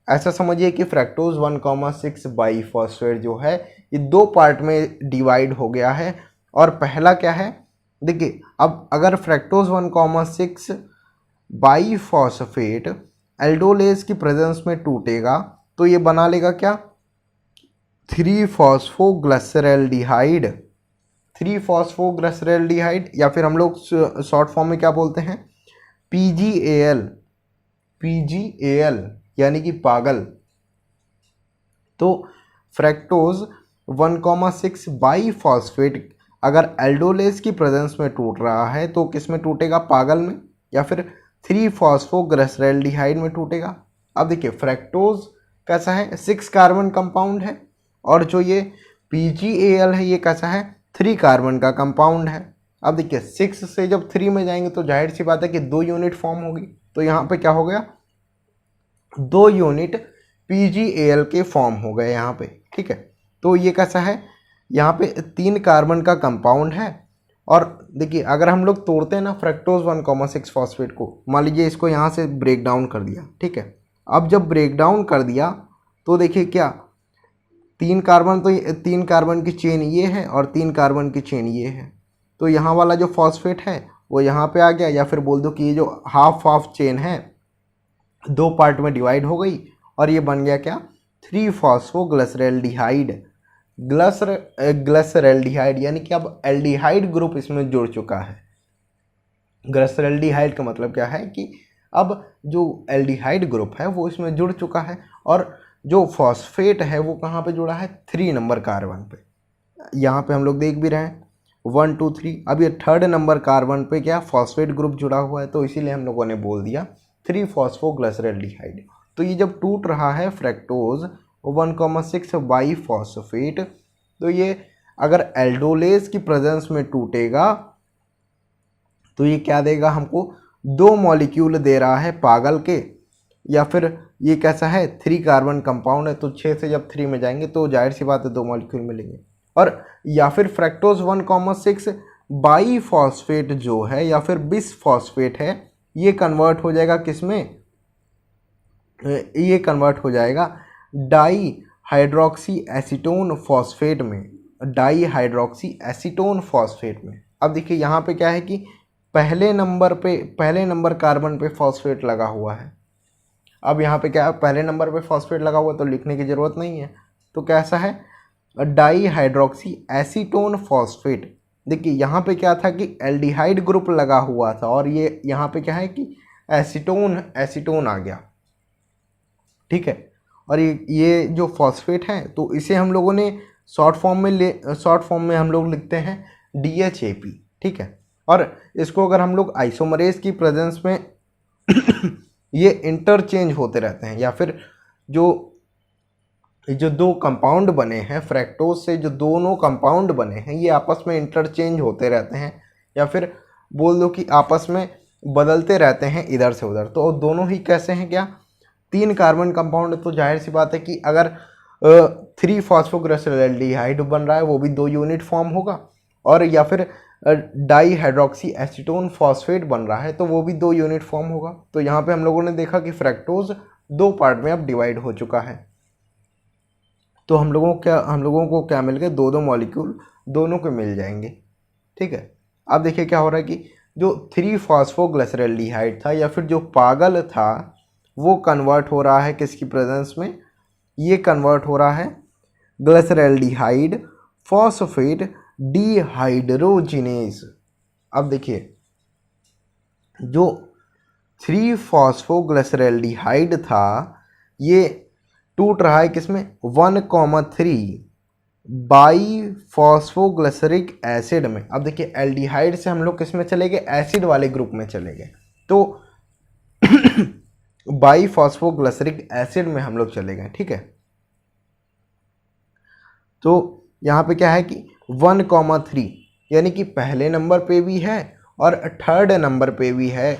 ऐसा समझिए कि फ्रैक्टोज 1,6 बाईफॉस्फेट जो है ये 2 पार्ट में डिवाइड हो गया है। और पहला क्या है, देखिए अब अगर फ्रैक्टोज 1,6 बाईफॉस्फेट एल्डोलेज की प्रेजेंस में टूटेगा तो ये बना लेगा क्या, 3-फॉस्फोग्लिसरैल्डिहाइड, 3-फॉस्फोग्लिसरैल्डिहाइड, या फिर हम लोग शॉर्ट फॉर्म में क्या बोलते हैं, PgAl, PgAl यानी कि पागल। तो फ्रैक्टोज 1,6 बाईफॉस्फेट अगर एल्डोलेज की प्रेजेंस में टूट रहा है तो किस में टूटेगा, पागल में, या फिर 3-फॉस्फोग्लिसरैल्डिहाइड में टूटेगा। अब देखिए फ्रैक्टोज कैसा है, 6 कार्बन कंपाउंड है, और जो ये PgAl है ये कैसा है, 3 कार्बन का कंपाउंड है। अब देखिए 6 से जब 3 में जाएंगे तो जाहिर सी बात है कि 2 यूनिट फॉर्म होगी। तो यहाँ पे क्या हो गया, 2 यूनिट PgAl के फॉर्म हो गए यहाँ पे, ठीक है। तो ये कैसा है, यहाँ पे 3 कार्बन का कंपाउंड है। और देखिए अगर हम लोग तोड़ते हैं ना फ्रैक्टोज 1,6 फॉस्फेट को, मान लीजिए इसको यहाँ से ब्रेक डाउन कर दिया, ठीक है। अब जब ब्रेक डाउन कर दिया तो देखिए क्या, 3 कार्बन, तो 3 कार्बन की चेन ये है और 3 कार्बन की चेन ये है। तो यहाँ वाला जो फॉस्फेट है वो यहाँ पे आ गया, या फिर बोल दो कि ये जो हाफ चेन है 2 पार्ट में डिवाइड हो गई और ये बन गया क्या, 3-फॉस्फोग्लिसरैल्डिहाइड, ग्लिसरैल्डिहाइड, यानी कि अब एल्डिहाइड ग्रुप इसमें जुड़ चुका है। ग्लिसरैल्डिहाइड का मतलब क्या है कि अब जो एल्डिहाइड ग्रुप है वो इसमें जुड़ चुका है, और जो फॉस्फेट है वो कहाँ पे जुड़ा है, 3 नंबर कार्बन पे। यहाँ पे हम लोग देख भी रहे हैं 1 2 3, अब ये 3rd नंबर कार्बन पे क्या फॉस्फेट ग्रुप जुड़ा हुआ है, तो इसीलिए हम लोगों ने बोल दिया 3-फॉस्फोग्लिसरैल्डिहाइड। तो ये जब टूट रहा है फ्रैक्टोज 1,6 बाईफॉस्फेट, तो ये अगर एल्डोलेज की प्रेजेंस में टूटेगा तो ये क्या देगा हमको, 2 मॉलिक्यूल दे रहा है पागल के, या फिर ये कैसा है, 3 कार्बन कंपाउंड है, तो 6 से जब 3 में जाएंगे तो जाहिर सी बात है 2 मॉलिक्यूल मिलेंगे। और या फिर फ्रैक्टोज 1,6 बाईफॉस्फेट जो है या फिर बिस फॉस्फेट है, ये कन्वर्ट हो जाएगा किस में, ये कन्वर्ट हो जाएगा डाई हाइड्रोक्सी एसीटोन फॉस्फेट में, डाई हाइड्रोक्सी एसीटोन फॉस्फेट में। अब देखिए यहाँ पे क्या है कि पहले नंबर कार्बन पे फॉस्फेट लगा हुआ है। अब यहाँ पे क्या है, पहले नंबर पे फॉस्फेट लगा हुआ तो लिखने की ज़रूरत नहीं है। तो कैसा है, डाई हाइड्रोक्सी एसीटोन फॉस्फेट। देखिए यहाँ पे क्या था कि एल्डिहाइड ग्रुप लगा हुआ था, और ये यहाँ पे क्या है कि एसीटोन आ गया, ठीक है। और ये जो फॉस्फेट है तो इसे हम लोगों ने शॉर्ट फॉर्म में हम लोग लिखते हैं DHAP, ठीक है। और इसको अगर हम लोग आइसोमरेज की प्रेजेंस में ये इंटरचेंज होते रहते हैं, या फिर जो 2 कंपाउंड बने हैं फ्रैक्टोज से, जो दोनों कंपाउंड बने हैं ये आपस में इंटरचेंज होते रहते हैं, या फिर बोल दो कि आपस में बदलते रहते हैं इधर से उधर। तो दोनों ही कैसे हैं, क्या 3 कार्बन कंपाउंड, तो जाहिर सी बात है कि अगर 3-फॉस्फोग्लिसरैल्डिहाइड बन रहा है वो भी 2 यूनिट फॉर्म होगा, और या फिर डाई हाइड्रोक्सी एसीटोन फॉस्फेट बन रहा है तो वो भी 2 यूनिट फॉर्म होगा। तो यहाँ पे हम लोगों ने देखा कि फ्रैक्टोज 2 पार्ट में अब डिवाइड हो चुका है। तो हम लोगों को क्या मिल गए, 2 मॉलिक्यूल दोनों को मिल जाएंगे, ठीक है। अब देखिए क्या हो रहा है कि जो 3-फॉस्फोग्लिसरैल्डिहाइड था या फिर जो पागल था वो कन्वर्ट हो रहा है किसकी प्रेजेंस में, ये कन्वर्ट हो रहा है ग्लिसरैल्डिहाइड फॉस्फेट डिहाइड्रोजिनेज। अब देखिए जो 3-फॉस्फोग्लिसरैल्डिहाइड था ये टूट रहा है किसमें 1,3 बाई फॉस्फोग्लिसरिक एसिड में। अब देखिए एल्डिहाइड से हम लोग किस में चले गए, एसिड वाले ग्रुप में चले गए, तो बाई फॉस्फोग्लिसरिक एसिड में हम लोग चले गए, ठीक है। तो यहाँ पे क्या है कि 1,3 यानी कि पहले नंबर पे भी है और थर्ड नंबर पे भी है।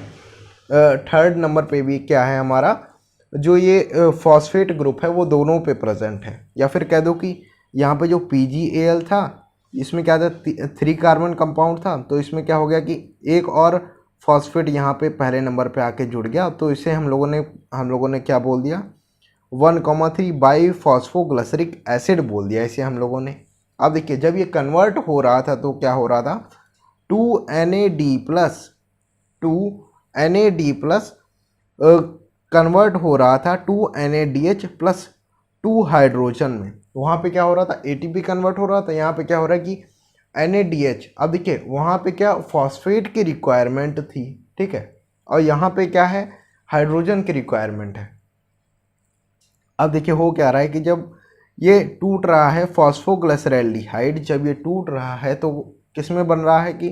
थर्ड नंबर पे भी क्या है हमारा जो ये फॉस्फेट ग्रुप है वो दोनों पे प्रेजेंट है। या फिर कह दो कि यहाँ पे जो PgAl था इसमें क्या था 3 कार्बन कंपाउंड था, तो इसमें क्या हो गया कि एक और फॉस्फेट यहाँ पे पहले नंबर पे आके जुड़ गया, तो इसे हम लोगों ने क्या बोल दिया 1,3 बाई फॉस्फोग्लिसरिक एसिड बोल दिया इसे हम लोगों ने। अब देखिए जब ये कन्वर्ट हो रहा था तो क्या हो रहा था 2NAD प्लस कन्वर्ट हो रहा था 2NADH प्लस 2 हाइड्रोजन में। वहाँ पे क्या हो रहा था ATP कन्वर्ट हो रहा था, यहाँ पे क्या हो रहा है कि NADH। अब देखिए वहाँ पे क्या फॉस्फेट की रिक्वायरमेंट थी, ठीक है, और यहाँ पे क्या है हाइड्रोजन की रिक्वायरमेंट है। अब देखिए हो क्या रहा है कि जब ये टूट रहा है फॉस्फोग्लिसरैल्डिहाइड, जब ये टूट रहा है तो किस में बन रहा है कि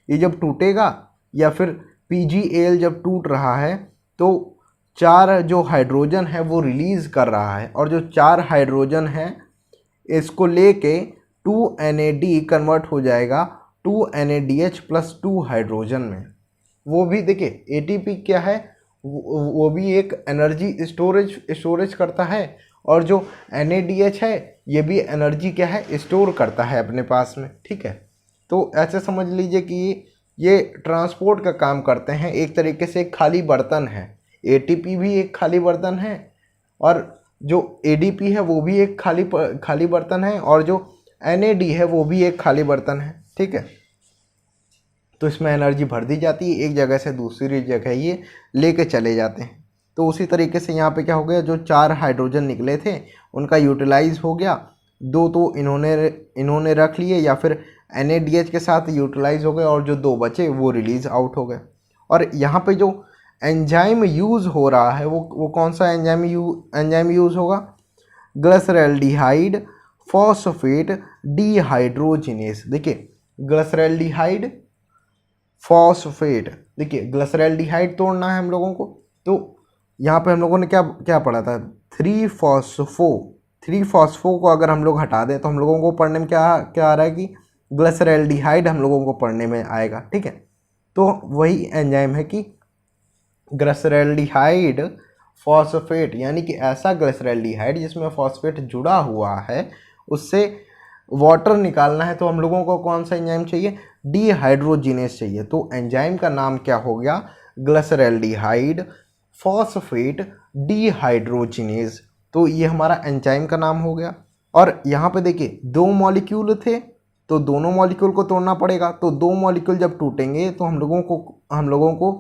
ये जब टूटेगा या फिर PgAl जब टूट रहा है तो 4 जो हाइड्रोजन है वो रिलीज़ कर रहा है, और जो 4 हाइड्रोजन है इसको लेके 2NAD कन्वर्ट हो जाएगा 2NADH प्लस 2 हाइड्रोजन में। वो भी देखिए ATP क्या है वो भी एक एनर्जी स्टोरेज करता है, और जो NADH है ये भी एनर्जी क्या है स्टोर करता है अपने पास में, ठीक है। तो ऐसे समझ लीजिए कि ये ट्रांसपोर्ट का काम करते हैं, एक तरीके से एक खाली बर्तन है। ATP भी एक खाली बर्तन है और जो ADP है वो भी एक खाली बर्तन है, और जो NAD है वो भी एक खाली बर्तन है, ठीक है। तो इसमें एनर्जी भर दी जाती है, एक जगह से दूसरी जगह ये लेके चले जाते हैं। तो उसी तरीके से यहाँ पे क्या हो गया जो 4 हाइड्रोजन निकले थे उनका यूटिलाइज हो गया, 2 तो इन्होंने रख लिए या फिर NADH के साथ यूटिलाइज हो गए, और जो 2 बचे वो रिलीज आउट हो गए। और यहाँ पे जो एंजाइम यूज़ हो रहा है वो कौन सा एंजाइम यूज़ होगा, ग्लिसरैल्डिहाइड फॉस्फेट डिहाइड्रोजिनेज। देखिए ग्लिसरैल्डिहाइड फॉस्फेट, देखिए ग्लिसरैल्डिहाइड तोड़ना है हम लोगों को, तो यहाँ पे हम लोगों ने क्या क्या पढ़ा था 3-फॉस्फो को अगर हम लोग हटा दें तो हम लोगों को पढ़ने में क्या आ रहा है कि ग्लिसरैल्डिहाइड हम लोगों को पढ़ने में आएगा, ठीक है। तो वही एंजाइम है कि ग्लिसरैल्डिहाइड फॉस्फेट, यानी कि ऐसा ग्लिसरैल्डिहाइड जिसमें फॉस्फेट जुड़ा हुआ है उससे वाटर निकालना है, तो हम लोगों को कौन सा एंजाइम चाहिए डिहाइड्रोजिनेज चाहिए। तो एंजाइम का नाम क्या हो गया ग्लिसरैल्डिहाइड फॉस्फेट डिहाइड्रोजिनेज। तो ये हमारा एंजाइम का नाम हो गया। और यहाँ पे देखिए 2 मॉलिक्यूल थे तो दोनों मॉलिक्यूल को तोड़ना पड़ेगा, तो 2 मॉलिक्यूल जब टूटेंगे तो हम लोगों को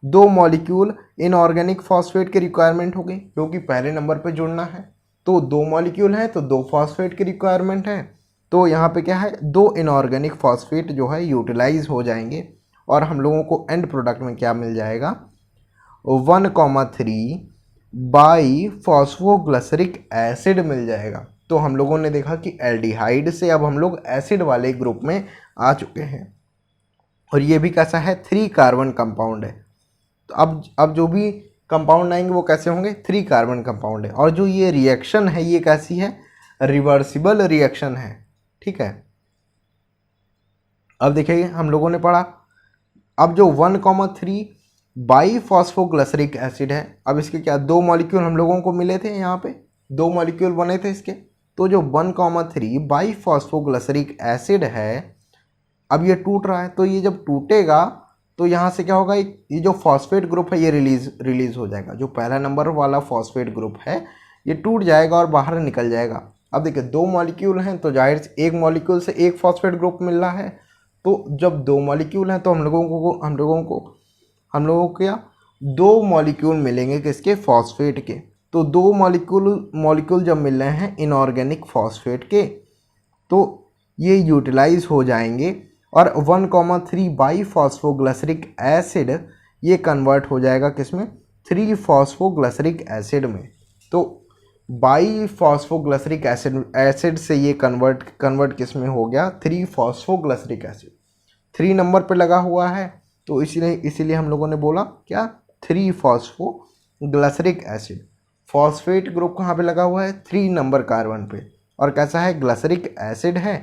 2 मॉलिक्यूल इनऑर्गेनिक फॉस्फेट की रिक्वायरमेंट होगी, क्योंकि पहले नंबर पे जुड़ना है। तो 2 मॉलिक्यूल हैं तो 2 फॉस्फेट की रिक्वायरमेंट है, तो यहाँ पे क्या है 2 इनऑर्गेनिक फॉस्फेट जो है यूटिलाइज हो जाएंगे, और हम लोगों को एंड प्रोडक्ट में क्या मिल जाएगा 1,3 बाई फॉस्फोग्लिसरिक एसिड मिल जाएगा। तो हम लोगों ने देखा कि एल्डिहाइड से अब हम लोग एसिड वाले ग्रुप में आ चुके हैं, और ये भी कैसा है 3 कार्बन कंपाउंड है। तो अब जो भी कंपाउंड आएंगे वो कैसे होंगे 3 कार्बन कंपाउंड है, और जो ये रिएक्शन है ये कैसी है रिवर्सिबल रिएक्शन है, ठीक है। अब देखिए हम लोगों ने पढ़ा अब जो 1,3 बाई फॉस्फोग्लिसरिक एसिड है, अब इसके क्या 2 मॉलिक्यूल हम लोगों को मिले थे, यहाँ पे 2 मॉलिक्यूल बने थे इसके। तो जो 1,3 बाई फॉस्फोग्लिसरिक एसिड है अब ये टूट रहा है, तो ये जब टूटेगा तो यहाँ से क्या होगा ये जो फॉस्फेट ग्रुप है ये रिलीज हो जाएगा। जो पहला नंबर वाला फॉस्फेट ग्रुप है ये टूट जाएगा और बाहर निकल जाएगा। अब देखिए 2 मॉलिक्यूल हैं तो जाहिर से एक मॉलिक्यूल से एक फॉस्फेट ग्रुप मिल रहा है, तो जब 2 मॉलिक्यूल हैं तो हम लोगों को क्या दो मॉलिक्यूल मिलेंगे किसके, फॉस्फेट के। तो दो मॉलिक्यूल जब मिल रहे हैं इनऑर्गेनिक फॉस्फेट के, तो ये यूटिलाइज हो जाएंगे और 1,3 बाई फॉस्फोग्लिसरिक एसिड ये कन्वर्ट हो जाएगा किसमें, 3 फॉस्फोग्लिसरिक एसिड में। तो बाई फॉस्फोग्लिसरिक एसिड से ये कन्वर्ट किस में हो गया, 3 फॉस्फोग्लिसरिक एसिड। 3 नंबर पे लगा हुआ है तो इसीलिए हम लोगों ने बोला क्या, 3 फॉस्फोग्लिसरिक एसिड। फॉस्फेट ग्रुप कहाँ पे लगा हुआ है, 3 नंबर कार्बन पे, और कैसा है, ग्लिसरिक एसिड है,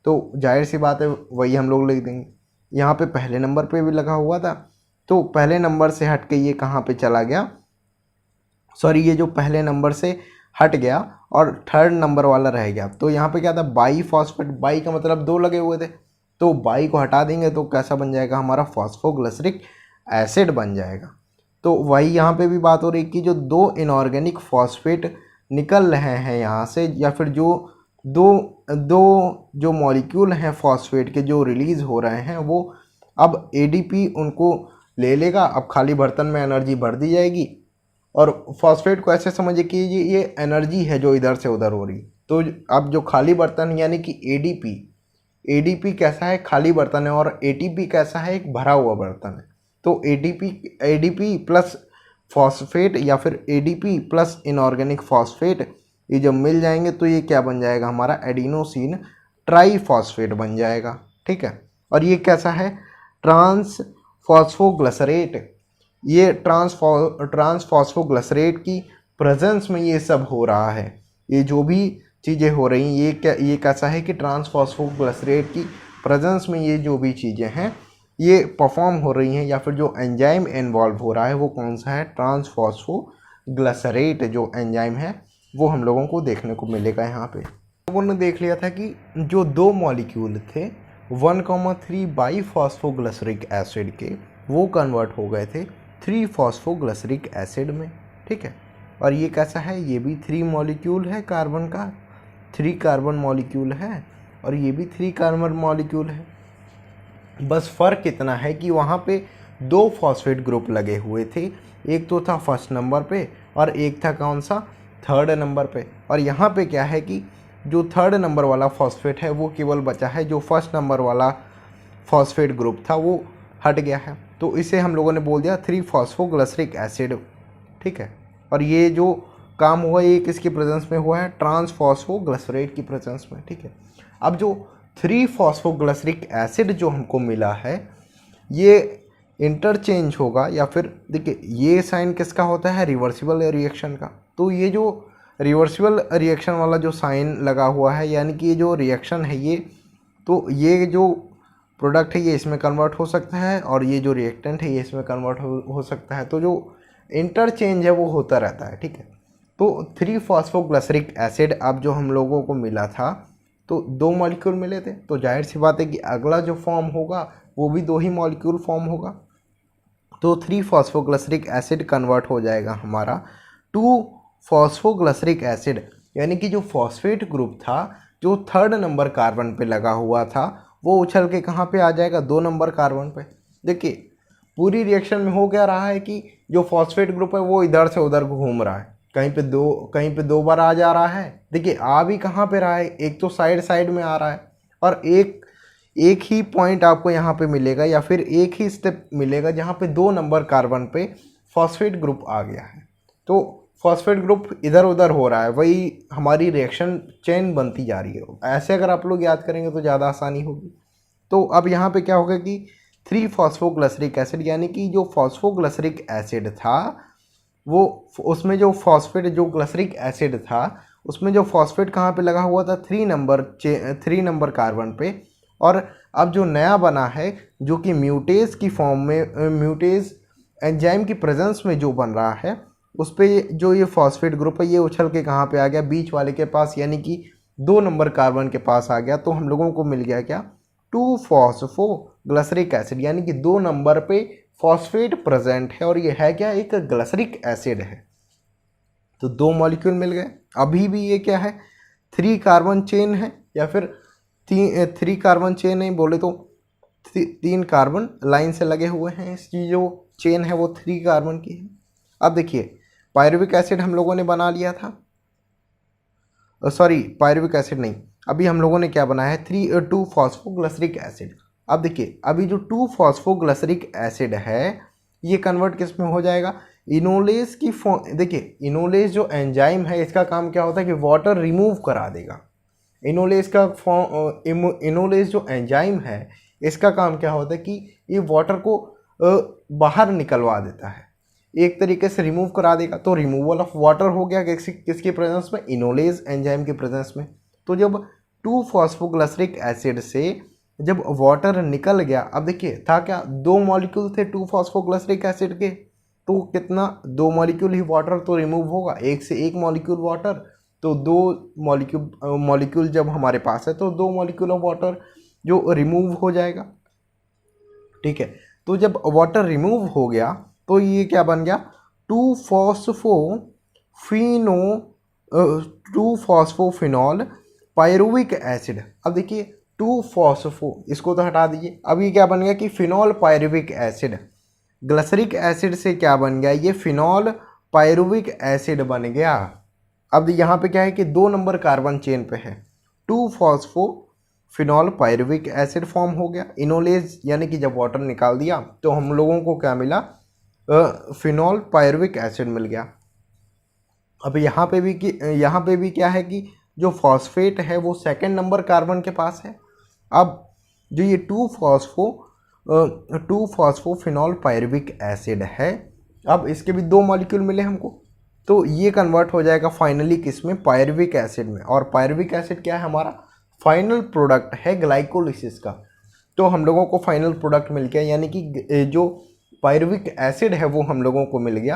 तो जाहिर सी बात है वही हम लोग लिख देंगे। यहाँ पे पहले नंबर पे भी लगा हुआ था, तो पहले नंबर से हट के ये कहाँ पे चला गया, सॉरी ये जो पहले नंबर से हट गया और थर्ड नंबर वाला रह गया। तो यहाँ पे क्या था, बाई फॉस्फेट, बाई का मतलब 2 लगे हुए थे, तो बाई को हटा देंगे तो कैसा बन जाएगा हमारा, फॉस्फोग्लिसरिक एसिड बन जाएगा। तो वही यहाँ पे भी बात हो रही कि जो 2 इनऑर्गेनिक फॉस्फेट निकल रहे हैं यहाँ से, या फिर जो दो मॉलिक्यूल हैं फॉस्फेट के जो रिलीज़ हो रहे हैं, वो अब एडीपी उनको ले लेगा। अब खाली बर्तन में एनर्जी भर दी जाएगी, और फॉस्फेट को ऐसे समझिए कि ये एनर्जी है जो इधर से उधर हो रही। तो अब जो खाली बर्तन यानी कि एडीपी कैसा है, खाली बर्तन है, और एटीपी कैसा है, एक भरा हुआ बर्तन है। तो एडीपी प्लस फॉस्फेट या फिर एडीपी प्लस इनऑर्गेनिक फॉस्फेट ये जब मिल जाएंगे तो ये क्या बन जाएगा हमारा, एडिनोसिन ट्राईफॉस्फेट बन जाएगा। ठीक है, और ये कैसा है, ट्रांस फॉस्फोग्लिसरेट। ये ट्रांस फॉस्फोग्लिसरेट की प्रेजेंस में ये सब हो रहा है। ये जो भी चीज़ें हो रही हैं ये कैसा है कि ट्रांस फॉस्फोग्लिसरेट की प्रेजेंस में ये जो भी चीज़ें हैं ये परफॉर्म हो रही हैं, या फिर जो एंजाइम इन्वॉल्व हो रहा है वो कौन सा है, ट्रांस फॉस्फोग्लिसरेट जो एंजाइम है वो हम लोगों को देखने को मिलेगा। यहाँ पे लोगों ने देख लिया था कि जो 2 मॉलिक्यूल थे 1,3 बाई फॉस्फोग्लिसरिक एसिड के, वो कन्वर्ट हो गए थे 3 फॉस्फोग्लिसरिक एसिड में। ठीक है, और ये कैसा है, ये भी 3 मॉलिक्यूल है कार्बन का, 3 कार्बन मॉलिक्यूल है, और ये भी 3 कार्बन मॉलिक्यूल है। बस फ़र्क इतना है कि वहाँ पे 2 फॉस्फेट ग्रुप लगे हुए थे, एक तो था फर्स्ट नंबर पे और एक था कौन सा, थर्ड नंबर पे। और यहाँ पे क्या है कि जो थर्ड नंबर वाला फॉस्फेट है वो केवल बचा है, जो फर्स्ट नंबर वाला फॉस्फेट ग्रुप था वो हट गया है, तो इसे हम लोगों ने बोल दिया 3 फॉस्फोग्लिसरिक एसिड। ठीक है, और ये जो काम हुआ ये किसकी प्रेजेंस में हुआ है, ट्रांस फॉस्फोग्लिसरेट की प्रेजेंस में। ठीक है, अब जो 3 फॉस्फोग्लिसरिक एसिड जो हमको मिला है ये इंटरचेंज होगा, या फिर देखिए ये साइन किसका होता है, रिवर्सिबल रिएक्शन का। तो ये जो रिवर्सिबल रिएक्शन वाला जो साइन लगा हुआ है, यानी कि ये जो रिएक्शन है ये, तो ये जो प्रोडक्ट है ये इसमें कन्वर्ट हो सकता है, और ये जो रिएक्टेंट है ये इसमें कन्वर्ट हो सकता है। तो जो इंटरचेंज है वो होता रहता है। ठीक है, तो 3 फॉस्फोग्लिसरिक एसिड अब जो हम लोगों को मिला था, तो 2 मॉलिक्यूल मिले थे, तो जाहिर सी बात है कि अगला जो फॉर्म होगा वो भी 2 ही मॉलिक्यूल फॉर्म होगा। तो 3 फॉस्फोग्लिसरिक एसिड कन्वर्ट हो जाएगा हमारा 2 फॉस्फोग्लिसरिक एसिड, यानी कि जो फॉस्फेट ग्रुप था जो थर्ड नंबर कार्बन पे लगा हुआ था वो उछल के कहाँ पे आ जाएगा, 2 नंबर कार्बन पे। देखिए पूरी रिएक्शन में हो क्या रहा है कि जो फॉस्फेट ग्रुप है वो इधर से उधर घूम रहा है, कहीं पे दो बार आ जा रहा है। देखिए आ भी कहाँ पे रहा है, एक तो साइड में आ रहा है, और एक ही पॉइंट आपको यहाँ पे मिलेगा, या फिर एक ही स्टेप मिलेगा जहाँ पे 2 नंबर कार्बन पे फॉस्फेट ग्रुप आ गया है। तो फॉस्फेट ग्रुप इधर उधर हो रहा है, वही हमारी रिएक्शन चेन बनती जा रही है। ऐसे अगर आप लोग याद करेंगे तो ज़्यादा आसानी होगी। तो अब यहाँ पे क्या होगा कि 3 फॉस्फोग्लिसरिक एसिड, यानी कि जो फॉस्फोग्लिसरिक एसिड था वो उसमें जो फॉस्फेट जो ग्लिसरिक एसिड था उसमें जो फॉस्फेट कहाँ पे लगा हुआ था, 3 नंबर कार्बन पे। और अब जो नया बना है जो कि म्यूटेज की फॉर्म में, म्यूटेज एंजाइम की प्रेजेंस में जो बन रहा है, उस पर जो ये फॉस्फेट ग्रुप है ये उछल के कहाँ पे आ गया, बीच वाले के पास, यानी कि 2 नंबर कार्बन के पास आ गया। तो हम लोगों को मिल गया क्या, 2 फॉस्फोग्लिसरिक एसिड, यानी कि 2 नंबर पे फॉस्फेट प्रेजेंट है, और ये है क्या, एक ग्लिसरिक एसिड है। तो 2 मॉलिक्यूल मिल गए। अभी भी ये क्या है, 3 कार्बन चेन है, या फिर 3 कार्बन चेन नहीं बोले तो 3 कार्बन लाइन से लगे हुए हैं। इसकी जो चेन है वो 3 कार्बन की है। अब देखिए पायरुविक एसिड हम लोगों ने बना लिया था, सॉरी पायरुविक एसिड नहीं, अभी हम लोगों ने क्या बनाया है 2 फॉस्फोग्लिसरिक एसिड। अब देखिए अभी जो 2 फॉस्फोग्लिसरिक एसिड है ये कन्वर्ट किस में हो जाएगा, इनोलेज की फॉर्म। देखिए इनोलेज जो एंजाइम है इसका काम क्या होता है कि वाटर रिमूव करा देगा। इनोलेज का इनोलेज जो एंजाइम है इसका काम क्या होता है कि ये वाटर को बाहर निकलवा देता है, एक तरीके से रिमूव करा देगा। तो रिमूवल ऑफ वाटर हो गया किसके प्रेजेंस में, इनोलेज एंजाइम के प्रेजेंस में। तो जब 2 फॉस्फोग्लिसरिक एसिड से जब वाटर निकल गया, अब देखिए था क्या 2 मॉलिक्यूल थे 2 फॉस्फोग्लिसरिक एसिड के, तो कितना 2 मॉलिक्यूल ही वाटर तो रिमूव होगा, एक से एक मॉलिक्यूल वाटर, तो 2 मॉलिक्यूल जब हमारे पास है तो 2 मॉलिक्यूल ऑफ वाटर जो रिमूव हो जाएगा। ठीक है, तो जब वाटर रिमूव हो गया तो ये क्या बन गया 2 फॉस्फोफिनॉल पायरुविक एसिड। अब देखिए 2 फॉस्फो, इसको तो हटा दीजिए, अब ये क्या बन गया कि phenol pyruvic acid. Glyceric acid से क्या बन गया, ये फिनॉल पायरुविक एसिड बन गया। अब यहाँ पे क्या है कि 2 नंबर कार्बन चेन पे है, 2 phospho phenol pyruvic acid form हो गया। इनोलेज यानी कि जब वाटर निकाल दिया तो हम लोगों को क्या मिला, फिनॉल पायरुविक एसिड मिल गया। अब यहाँ पे भी क्या है कि जो फॉस्फेट है वो 2nd नंबर कार्बन के पास है। अब जो ये 2 फॉस्फोफिनॉल पायरुविक एसिड है, अब इसके भी 2 मॉलिक्यूल मिले हमको, तो ये कन्वर्ट हो जाएगा फाइनली किस में, पायरुविक एसिड में। और पायरुविक एसिड क्या है, हमारा फाइनल प्रोडक्ट है ग्लाइकोलिसिस का। तो हम लोगों को फाइनल प्रोडक्ट मिल गया, यानी कि जो पायरुविक एसिड है वो हम लोगों को मिल गया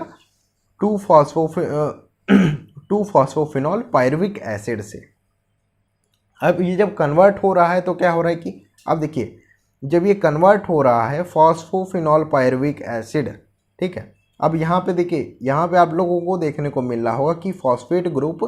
2 फॉस्फोफिनॉल पायरुविक एसिड से। अब ये जब कन्वर्ट हो रहा है तो क्या हो रहा है कि अब देखिए जब ये कन्वर्ट हो रहा है फॉस्फोफिनॉल पायरुविक एसिड, ठीक है, अब यहाँ पे देखिए, यहाँ पे आप लोगों को देखने को मिल रहा होगा कि फॉस्फेट ग्रुप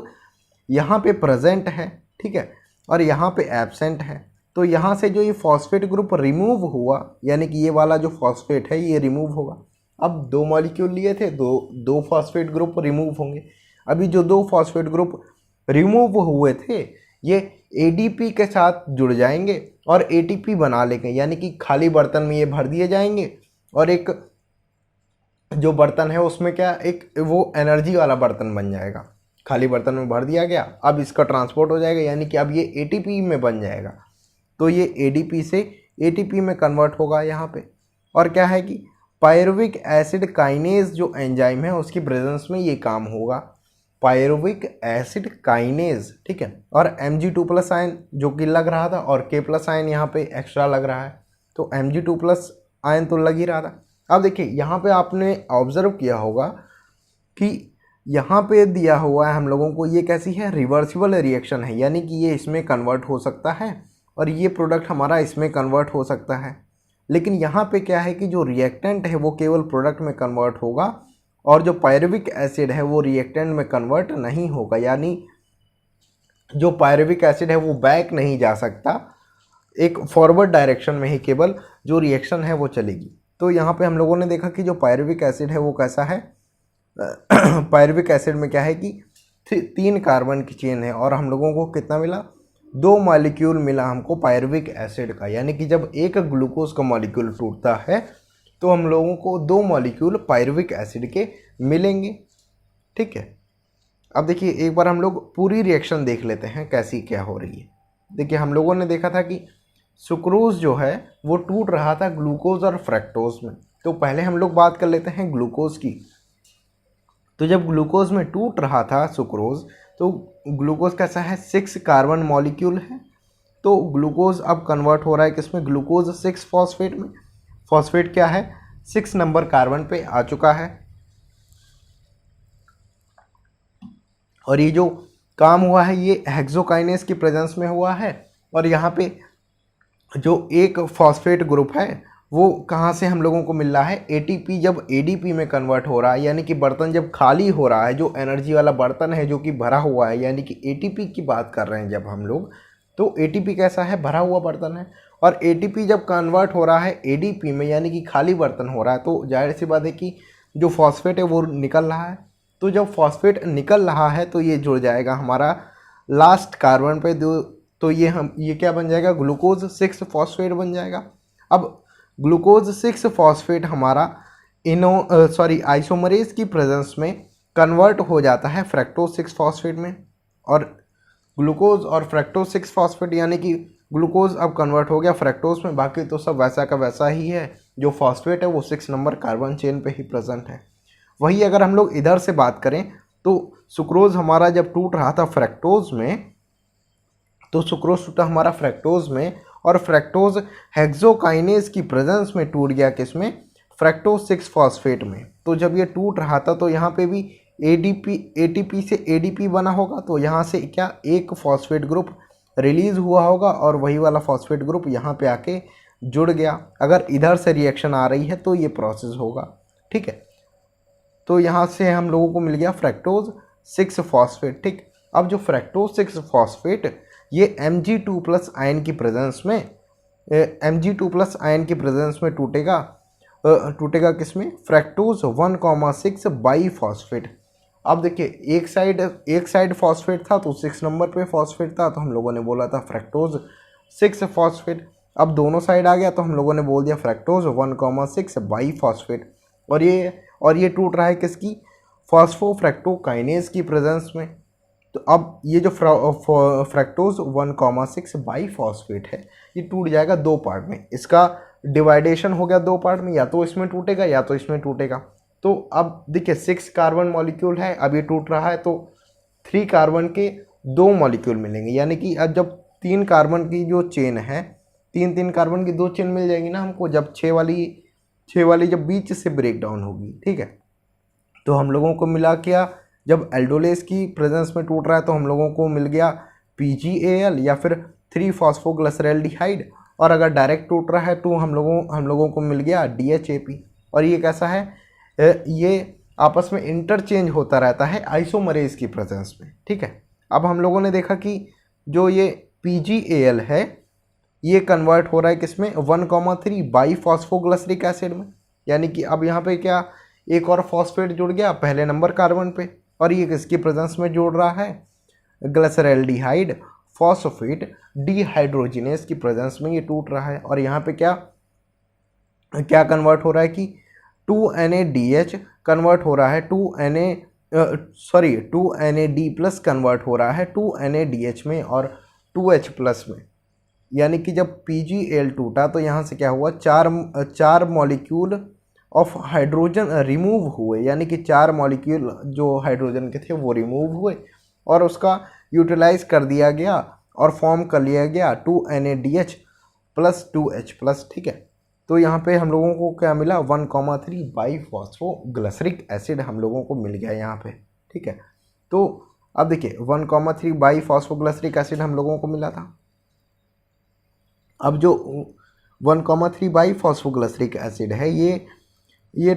यहाँ पे प्रेजेंट है, ठीक है, और यहाँ पे एब्सेंट है। तो यहाँ से जो ये फॉस्फेट ग्रुप रिमूव हुआ, यानी कि ये वाला जो फॉस्फेट है ये रिमूव होगा। अब 2 मॉलिक्यूल लिए थे, दो फॉस्फेट ग्रुप रिमूव होंगे। अभी जो 2 फॉस्फेट ग्रुप रिमूव हुए थे ये ADP के साथ जुड़ जाएंगे और ATP बना लेंगे, यानी कि खाली बर्तन में ये भर दिए जाएंगे और एक जो बर्तन है उसमें क्या एक वो एनर्जी वाला बर्तन बन जाएगा। खाली बर्तन में भर दिया गया, अब इसका ट्रांसपोर्ट हो जाएगा, यानी कि अब ये ATP में बन जाएगा। तो ये ADP से ATP में कन्वर्ट होगा यहाँ पे। और क्या है कि पायरुविक एसिड काइनेज जो एंजाइम है उसकी प्रेजेंस में ये काम होगा, पायरुविक एसिड काइनेज, ठीक है। और Mg2+ आयन जो कि लग रहा था और K+ आयन यहाँ पे एक्स्ट्रा लग रहा है, तो Mg2+ आयन तो लग ही रहा था। अब देखिए यहाँ पे आपने ऑब्जर्व किया होगा कि यहाँ पे दिया हुआ है हम लोगों को, ये कैसी है, रिवर्सिबल रिएक्शन है, यानी कि ये इसमें कन्वर्ट हो सकता है और ये प्रोडक्ट हमारा इसमें कन्वर्ट हो सकता है। लेकिन यहाँ पे क्या है कि जो रिएक्टेंट है वो केवल प्रोडक्ट में कन्वर्ट होगा और जो पायरुविक एसिड है वो रिएक्टेंट में कन्वर्ट नहीं होगा, यानी जो पायरुविक एसिड है वो बैक नहीं जा सकता, एक फॉरवर्ड डायरेक्शन में ही केवल जो रिएक्शन है वो चलेगी। तो यहाँ पे हम लोगों ने देखा कि जो पायरुविक एसिड है वो कैसा है, पायरुविक एसिड में क्या है कि 3 कार्बन की चेन है और हम लोगों को कितना मिला, 2 मॉलिक्यूल मिला हमको पायरुविक एसिड का, यानी कि जब एक ग्लूकोज का मॉलिक्यूल टूटता है तो हम लोगों को 2 मॉलिक्यूल पायरुविक एसिड के मिलेंगे, ठीक है। अब देखिए एक बार हम लोग पूरी रिएक्शन देख लेते हैं कैसी क्या हो रही है। देखिए हम लोगों ने देखा था कि सुक्रोज जो है वो टूट रहा था ग्लूकोज और फ्रक्टोज में। तो पहले हम लोग बात कर लेते हैं ग्लूकोज की। तो जब ग्लूकोज में टूट रहा था सुक्रोज, तो ग्लूकोज कैसा है, 6 कार्बन मॉलिक्यूल है। तो ग्लूकोज अब कन्वर्ट हो रहा है किसमें, ग्लूकोज 6 फॉस्फेट में। फॉस्फेट क्या है, 6 नंबर कार्बन पे आ चुका है। और ये जो काम हुआ है ये हेक्सोकाइनेज की प्रेजेंस में हुआ है। और यहाँ पे जो एक फॉस्फेट ग्रुप है वो कहाँ से हम लोगों को मिल रहा है, ATP जब ADP में कन्वर्ट हो रहा है, यानी कि बर्तन जब खाली हो रहा है, जो एनर्जी वाला बर्तन है जो कि भरा हुआ है, यानी कि ATP की बात कर रहे हैं जब हम लोग, तो एटीपी कैसा है, भरा हुआ बर्तन है, और एटीपी जब कन्वर्ट हो रहा है एडीपी में यानी कि खाली बर्तन हो रहा है, तो जाहिर सी बात है कि जो फॉस्फेट है वो निकल रहा है। तो जब फॉस्फेट निकल रहा है तो ये जुड़ जाएगा हमारा लास्ट कार्बन पे, तो ये क्या बन जाएगा, ग्लूकोज 6 फॉस्फेट बन जाएगा। अब ग्लूकोज 6 फॉस्फेट हमारा आइसोमरेज की प्रेजेंस में कन्वर्ट हो जाता है फ्रैक्टोज 6 फॉस्फेट में, और ग्लूकोज और फ्रैक्टोज 6 फॉस्फेट यानी कि ग्लूकोज अब कन्वर्ट हो गया फ्रैक्टोज में, बाकी तो सब वैसा का वैसा ही है। जो फॉस्फेट है वो 6 नंबर कार्बन चेन पे ही प्रेजेंट है। वही अगर हम लोग इधर से बात करें तो सुक्रोज हमारा जब टूट रहा था फ्रैक्टोज में, तो सुक्रोज टूटा हमारा फ्रैक्टोज में, और फ्रैक्टोज हेक्सोकाइनेज की प्रेजेंस में टूट गया किसमें, फ्रैक्टोज 6 फॉस्फेट में। तो जब ये टूट रहा था तो यहाँ पे भी एटीपी से एडीपी बना होगा, तो यहाँ से क्या एक फॉस्फेट ग्रुप रिलीज हुआ होगा और वही वाला फॉस्फेट ग्रुप यहाँ पे आके जुड़ गया। अगर इधर से रिएक्शन आ रही है तो ये प्रोसेस होगा, ठीक है। तो यहाँ से हम लोगों को मिल गया फ्रैक्टोज 6 फॉस्फेट, ठीक। अब जो फ्रैक्टोज 6 फॉस्फेट ये Mg2+ आयन की प्रेजेंस में Mg2+ आयन की प्रेजेंस में टूटेगा किसमें, फ्रैक्टोज 1,6 बाई फॉस्फेट। अब देखिए एक साइड फॉस्फेट था तो 6 नंबर पे फॉस्फेट था, तो हम लोगों ने बोला था फ्रैक्टोज 6 फॉस्फेट। अब दोनों साइड आ गया तो हम लोगों ने बोल दिया फ्रैक्टोज 1,6 बाई फॉस्फेट, और ये टूट रहा है किसकी, फॉस्फोफ्रैक्टोकाइनेज की प्रेजेंस में। तो अब ये जो फ्रैक्टोज 1,6 बाई फॉस्फेट है ये टूट जाएगा 2 पार्ट में। इसका डिवाइडेशन हो गया 2 पार्ट में, या तो इसमें टूटेगा या तो इसमें टूटेगा। तो अब देखिए 6 कार्बन मॉलिक्यूल है, अब ये टूट रहा है तो 3 कार्बन के 2 मॉलिक्यूल मिलेंगे, यानी कि अब जब 3 कार्बन की जो चेन है, 3 कार्बन की 2 चेन मिल जाएंगी ना हमको, जब 6 वाली जब बीच से ब्रेक डाउन होगी, ठीक है। तो हम लोगों को मिला क्या, जब एल्डोलेस की प्रेजेंस में टूट रहा है तो हम लोगों को मिल गया PgAl या फिर 3 फॉस्फोग्लिसरैल्डिहाइड, और अगर डायरेक्ट टूट रहा है तो हम लोगों को मिल गया DHAP। और ये कैसा है, ये आपस में इंटरचेंज होता रहता है आइसोमरेज की प्रेजेंस में, ठीक है। अब हम लोगों ने देखा कि जो ये PgAl है ये कन्वर्ट हो रहा है किसमें, 1,3 बाई फॉस्फोग्लिसरिक एसिड में, यानी कि अब यहाँ पे क्या एक और फॉस्फेट जुड़ गया पहले नंबर कार्बन पे, और ये किसकी प्रेजेंस में जुड़ रहा है, ग्लिसरैल्डिहाइड फॉस्फेट डिहाइड्रोजिनेज की प्रेजेंस में ये टूट रहा है। और यहाँ पे क्या कन्वर्ट हो रहा है कि 2NADH कन्वर्ट हो रहा है 2NAD+ कन्वर्ट हो रहा है 2NADH में और 2H+ में, यानी कि जब PgAl टूटा तो यहाँ से क्या हुआ, चार मॉलिक्यूल ऑफ हाइड्रोजन रिमूव हुए, यानी कि 4 मॉलिक्यूल जो हाइड्रोजन के थे वो रिमूव हुए और उसका यूटिलाइज कर दिया गया और फॉर्म कर लिया गया 2NADH + 2H+, ठीक है। तो यहाँ पे हम लोगों को क्या मिला, 1,3 बाई फॉस्फोग्लिसरिक एसिड हम लोगों को मिल गया यहाँ पे, ठीक है। तो अब देखिए 1,3 बाई फॉस्फोग्लिसरिक एसिड हम लोगों को मिला था। अब जो 1,3 बाई फॉस्फोग्लिसरिक एसिड है ये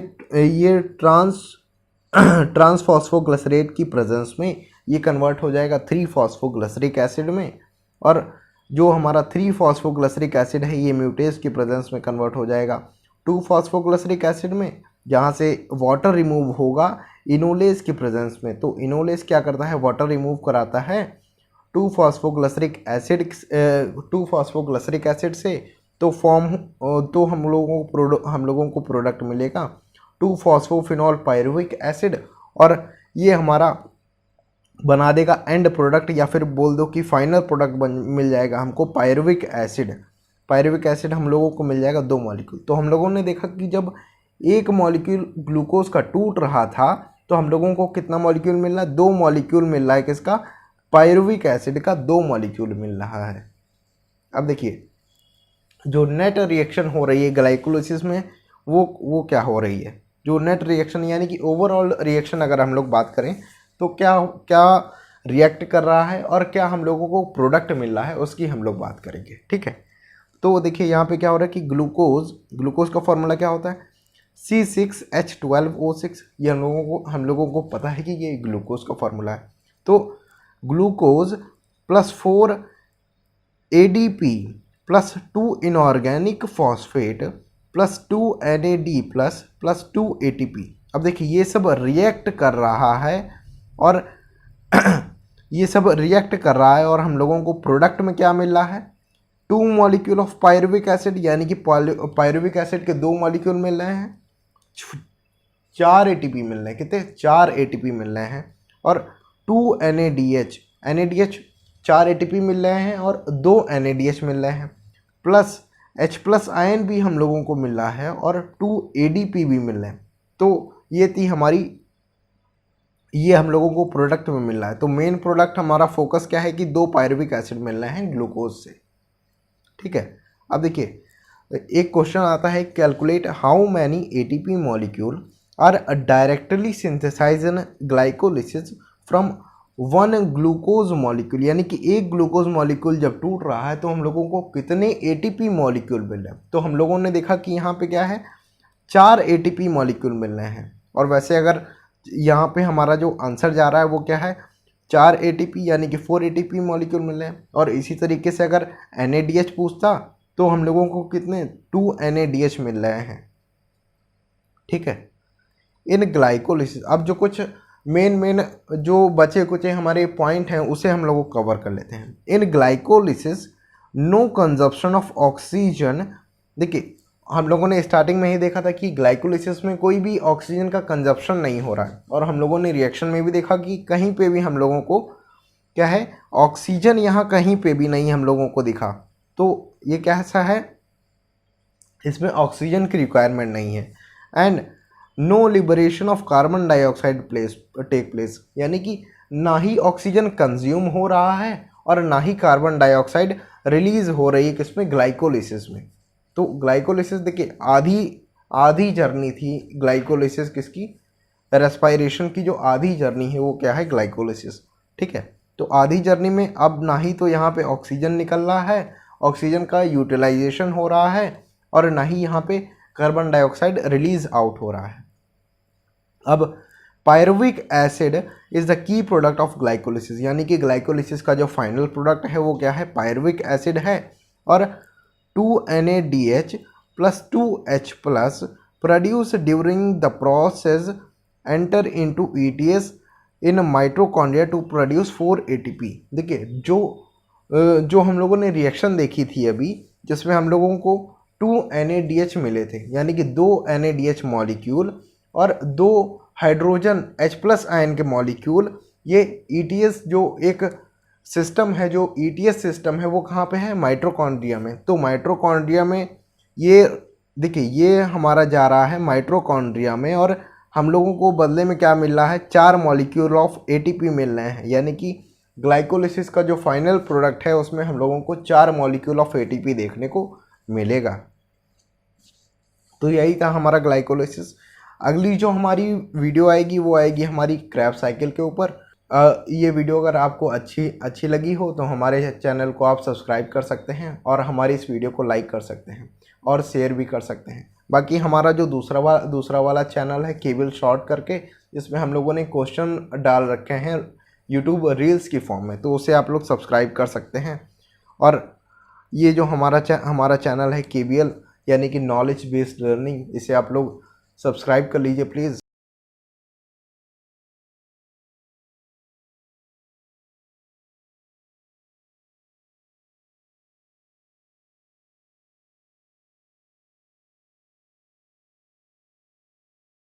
ट्रांस फॉस्फोग्लिसरेट की प्रेजेंस में ये कन्वर्ट हो जाएगा 3 फॉस्फोग्लिसरिक एसिड में, और जो हमारा 3 फॉस्फोग्लिसरिक एसिड है ये म्यूटेज की प्रेजेंस में कन्वर्ट हो जाएगा 2 फॉस्फोग्लिसरिक एसिड में, जहाँ से वाटर रिमूव होगा इनोलेज की प्रेजेंस में। तो इनोलेज क्या करता है, वाटर रिमूव कराता है 2 फॉस्फोग्लिसरिक एसिड से, तो हम लोगों को प्रोडक्ट मिलेगा 2 फॉस्फोफिनॉल पायरुविक एसिड, और ये हमारा बना देगा एंड प्रोडक्ट, या फिर बोल दो कि फाइनल प्रोडक्ट मिल जाएगा हमको पायरुविक एसिड हम लोगों को मिल जाएगा 2 मॉलिक्यूल। तो हम लोगों ने देखा कि जब एक मॉलिक्यूल ग्लूकोज का टूट रहा था तो हम लोगों को कितना मॉलिक्यूल मिल रहा है, 2 मॉलिक्यूल मिल रहा है किसका, पायरुविक एसिड का 2 मॉलिक्यूल मिल रहा है। अब देखिए जो नेट रिएक्शन हो रही है ग्लाइकोलिसिस में वो क्या हो रही है, जो नेट रिएक्शन यानी कि ओवरऑल रिएक्शन अगर हम लोग बात करें तो क्या रिएक्ट कर रहा है और क्या हम लोगों को प्रोडक्ट मिल रहा है उसकी हम लोग बात करेंगे, ठीक है। तो देखिए यहाँ पे क्या हो रहा है कि ग्लूकोज का फॉर्मूला क्या होता है, C6H12O6, ये हम लोगों को पता है कि ये ग्लूकोज का फॉर्मूला है। तो glucose +4 ADP plus 2 inorganic phosphate plus 2 NAD plus 2 ATP। अब देखिए ये सब रिएक्ट कर रहा है और ये सब रिएक्ट कर रहा है और हम लोगों को प्रोडक्ट में क्या मिल रहा है, 2 मॉलिक्यूल ऑफ पायरुविक एसिड, यानी कि पायरुविक एसिड के 2 मॉलिक्यूल मिल रहे हैं, 4 ATP मिल रहे हैं। कितने? 4 ATP मिल रहे हैं और 2 NADH 4 ATP मिल रहे हैं और 2 NADH मिल रहे हैं, प्लस H प्लस आयन भी हम लोगों को मिल रहा है और 2 ADP भी मिल रहे हैं। तो ये थी हमारी, ये हम लोगों को प्रोडक्ट में मिल रहा है। तो मेन प्रोडक्ट हमारा फोकस क्या है कि 2 पायरुविक एसिड मिल रहे हैं ग्लूकोज से। ठीक है, अब देखिए एक क्वेश्चन आता है, calculate how many ATP molecule are directly synthesise in glycolysis from 1 glucose molecule, यानी कि एक ग्लूकोज मॉलिक्यूल जब टूट रहा है तो हम लोगों को कितने ATP मॉलिक्यूल मिल रहे हैं। तो हम लोगों ने देखा कि यहाँ पे क्या है, 4 ATP मॉलिक्यूल मिल रहे हैं। और वैसे अगर यहाँ पे हमारा जो आंसर जा रहा है वो क्या है, 4 ATP यानी कि 4 ATP मॉलिक्यूल मिल रहे हैं। और इसी तरीके से अगर NADH पूछता तो हम लोगों को कितने, 2 NADH मिल रहे हैं। ठीक है, इन ग्लाइकोलिसिस, अब जो कुछ मेन जो बचे कुछ हमारे पॉइंट हैं उसे हम लोग कवर कर लेते हैं। In glycolysis no consumption of oxygen. देखिए हम लोगों ने स्टार्टिंग में ही देखा था कि ग्लाइकोलिसिस में कोई भी ऑक्सीजन का कंजप्शन नहीं हो रहा है, और हम लोगों ने रिएक्शन में भी देखा कि कहीं पे भी हम लोगों को क्या है, ऑक्सीजन यहाँ कहीं पे भी नहीं हम लोगों को दिखा। तो ये कैसा है, इसमें ऑक्सीजन की रिक्वायरमेंट नहीं है। And no liberation of carbon dioxide take place, यानी कि ना ही ऑक्सीजन कंज्यूम हो रहा है और ना ही कार्बन डाइऑक्साइड रिलीज हो रही है किसमें, ग्लाइकोलिसिस में। तो ग्लाइकोलिसिस देखिए आधी जर्नी थी ग्लाइकोलिसिस किसकी, रेस्पायरेशन की जो आधी जर्नी है वो क्या है, ग्लाइकोलिसिस। ठीक है, तो आधी जर्नी में अब ना ही तो यहाँ पे ऑक्सीजन निकल रहा है, ऑक्सीजन का यूटिलाइजेशन हो रहा है, और ना ही यहाँ पे कार्बन डाइऑक्साइड रिलीज आउट हो रहा है। अब pyruvic acid is the key product of glycolysis, यानी कि ग्लाइकोलिसिस का जो फाइनल प्रोडक्ट है वो क्या है, पायरुविक एसिड है। और 2 NADH plus 2 H plus produce during the process enter into ETS in mitochondria to produce 4 ATP। देखिए जो हम लोगों ने रिएक्शन देखी थी अभी, जिसमें हम लोगों को 2 NADH मिले थे, यानी कि 2 NADH मॉलिक्यूल और 2 हाइड्रोजन H प्लस आयन के मॉलिक्यूल। ये ETS जो एक सिस्टम है, जो ETS सिस्टम है वो कहाँ पे है, माइटोकॉन्ड्रिया में। तो माइटोकॉन्ड्रिया में ये देखिए ये हमारा जा रहा है माइटोकॉन्ड्रिया में, और हम लोगों को बदले में क्या मिल रहा है, 4 मॉलिक्यूल ऑफ ATP मिल रहे हैं। यानी कि ग्लाइकोलिसिस का जो फाइनल प्रोडक्ट है उसमें हम लोगों को 4 मॉलिक्यूल ऑफ ATP देखने को मिलेगा। तो यही था हमारा ग्लाइकोलिसिस। अगली जो हमारी वीडियो आएगी वो आएगी हमारी क्रैब साइकिल के ऊपर। ये वीडियो अगर आपको अच्छी लगी हो तो हमारे चैनल को आप सब्सक्राइब कर सकते हैं और हमारी इस वीडियो को लाइक कर सकते हैं और शेयर भी कर सकते हैं। बाकी हमारा जो दूसरा वाला चैनल है केबल शॉर्ट करके, जिसमें हम लोगों ने क्वेश्चन डाल रखे हैं यूट्यूब रील्स की फॉर्म में, तो उसे आप लोग सब्सक्राइब कर सकते हैं। और ये जो हमारा चैनल है KBL यानी कि नॉलेज बेस्ड लर्निंग, इसे आप लोग सब्सक्राइब कर लीजिए प्लीज़।